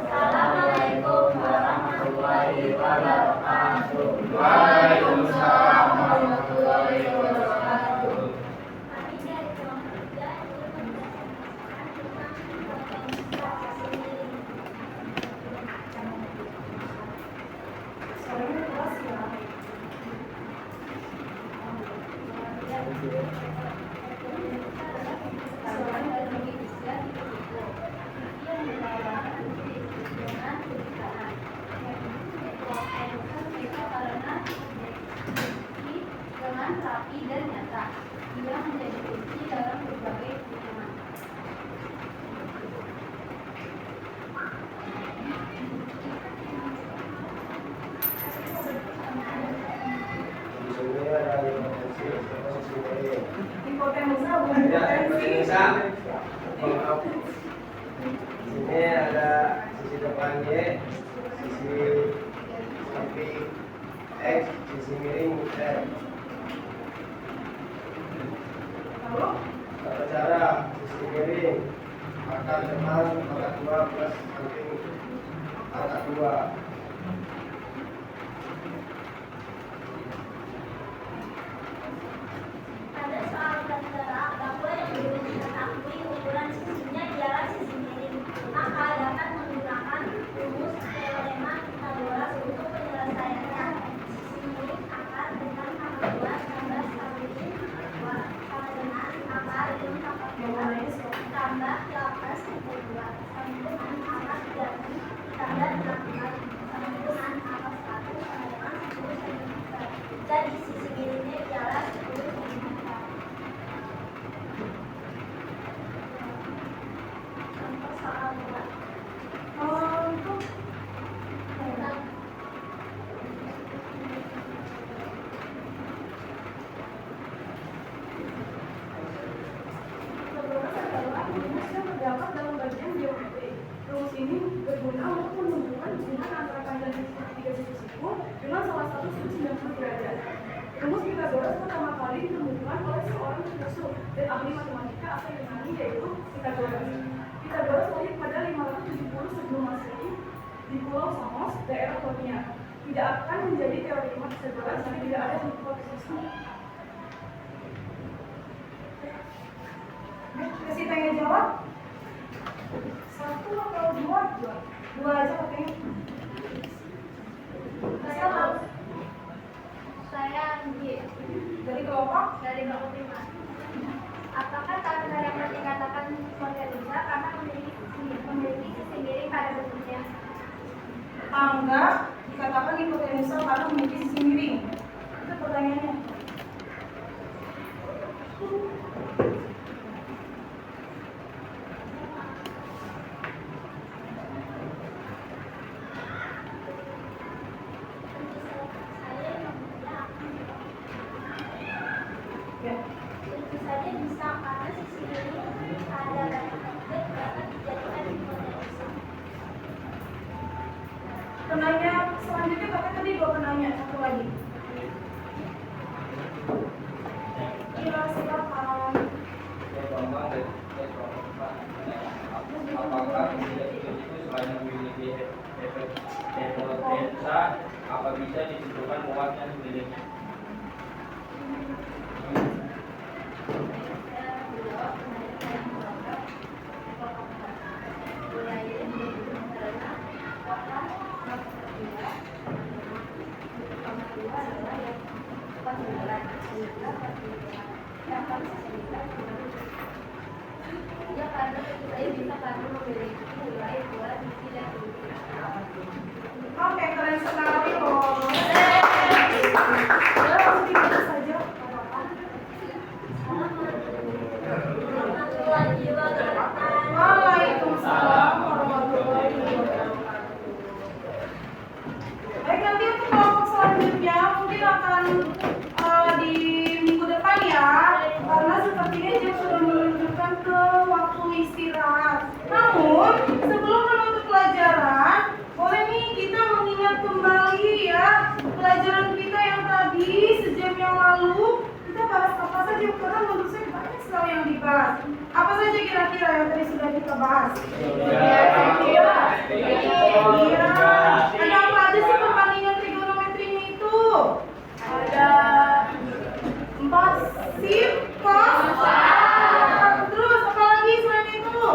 Assalamualaikum warahmatullahi wabarakatuh. Waalaikumsalam warahmatullahi wabarakatuh. Suaranya keras ya. Dengan rapi dan nyata, ia menjadi kunci dalam berbagai hubungan. Hipotenusa bukan Ya, hipotensi. maaf. Sini ada sisi depan Y, sisi samping X, sisi miring R. Lalu Tata cara sisi miring, akar depan akar 2 plus samping akar 2. tambah 8/2 sambungan atas dari tambah 8 sambungan atas 1 sama dengan 10 cm. Jadi sisi miringnya ialah 10 cm. Contoh soal 2. Untuk terdapat dalam bagian geometri. Rumus ini berguna untuk menunjukkan hubungan antara panjang tiga siku dengan salah satu sudut 90 derajat. Rumus Pythagoras pertama kali ditemukan oleh seorang filsuf dan ahli matematika asal Yunani yaitu Pythagoras. Pythagoras lahir pada 570 sebelum Masehi di Pulau Samos, daerah Konya. Tidak akan menjadi teorema Pythagoras yang tidak ada hipotesisnya. Kasih tanya jawab. 1 atau 2? 2 aja katanya. Saya Anggi Dari kelompok? dari kelompok 5. Apakah tanda yang dikatakan hipotenusa karena memiliki sisi miring pada bentuknya? Tangga dikatakan hipotenusa karena memiliki sisi miring. Itu pertanyaannya. Tentu saja bisa karena sisi miring pada bentuknya dapat dijadikan hipotenusa. Penanya selanjutnya kakak tadi 2 penanya, satu lagi. Iya, silakan. Apakah tidak itu selain memiliki efek hipotenusa, apa bisa ditentukan muatnya sendiri? Ya, karena tentu saja bisa karena memiliki nilai 2 sisi dan Oke, keren sekali loh. Udah langsung dibaca saja. Waalaikumsalam warahmatullahi wabarakatuh. Baik, nanti untuk kelompok selanjutnya mungkin akan di minggu depan ya, karena sepertinya jam sudah menunjukkan ke waktu istirahat. Namun sebelum menutup pelajaran, boleh nih kita mengingat kembali ya pelajaran kita yang tadi sejam yang lalu. Kita bahas apa saja, karena menurut saya banyak sekali yang dibahas. Apa saja kira-kira yang tadi sudah kita bahas? Iya. Ada apa aja sih perbandingan trigonometrinya itu? Ada 4 sin, cos, terus apa lagi selain itu?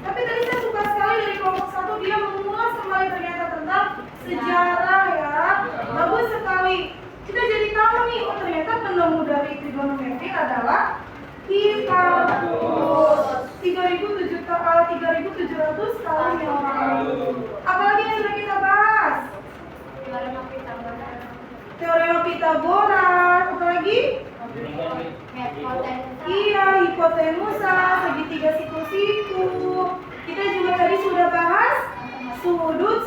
Tapi tadi saya suka sekali dari kelompok 1 dia mengulas kembali ternyata tentang sejarah ya. Bagus sekali. Kita jadi tahu nih, oh ternyata penemu dari trigonometri adalah Pythagoras. 3.700 tahun yang lalu. Apalagi yang sudah kita bahas? Teorema Pythagoras. Apalagi? Iya, hipotenusa, segitiga siku-siku. Kita juga tadi sudah bahas sudut.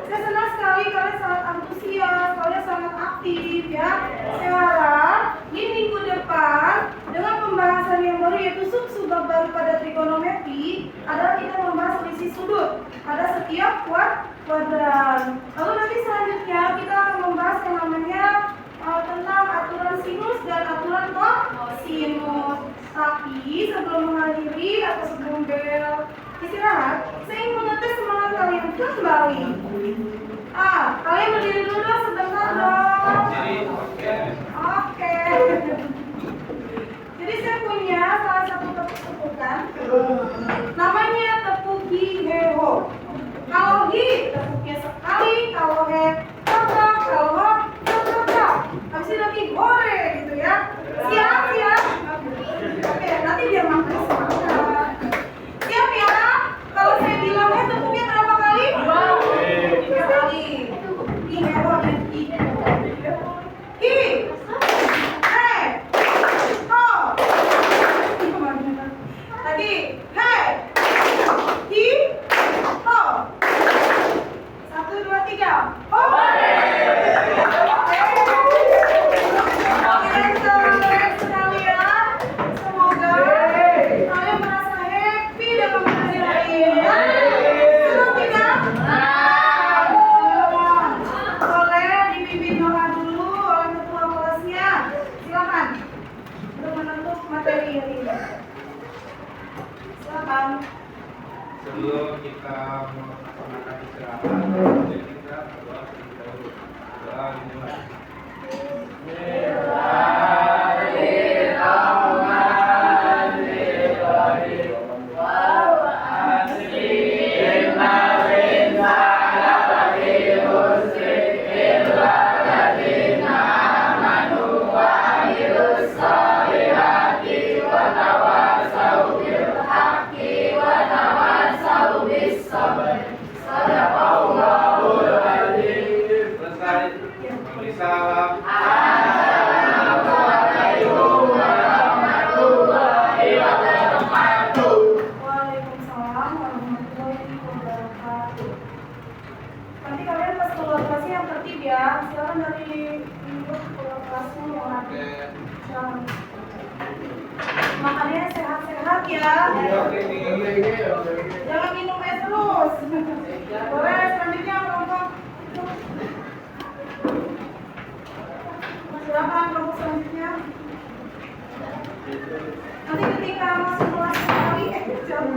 Saya senang sekali, kalian sangat antusias, kalian sangat aktif ya. Saya harap di minggu depan dengan pembahasan yang baru yaitu sub-bab baru pada trigonometri adalah kita membahas selisih sudut pada setiap kuadran. Lalu nanti selanjutnya kita akan membahas yang namanya tentang aturan sinus dan aturan kosinus. Tapi sebelum mengakhiri atau sebelum bel istirahat, saya ingin mengetes semangat kalian kembali. Kalian berdiri dulu dong sebentar dong. Oke. Jadi saya punya salah satu tepuk-tepukan. Namanya tepuk Giheho. Kalau Gi, tepuknya sekali. Kalau He, tabrak. Kalau Ho, tabrak. Habis itu nanti gore gitu ya. Siap. melaksanakan istirahat, jadi kita berdoa terlebih dahulu. Doa dimulai. Selesai. Memberi salam. Waalaikumsalam warahmatullahi wabarakatuh. Nanti kalian pas keluar kelasnya yang tertib ya. Silakan dari minggu keluar kelasnya yang Oke. silakan. Makannya sehat-sehat ya. Oke nih. Jangan minum es terus. Boleh selanjutnya kelompok. Silakan kelompok selanjutnya. Nanti ketika masuk kelas lagi, jangan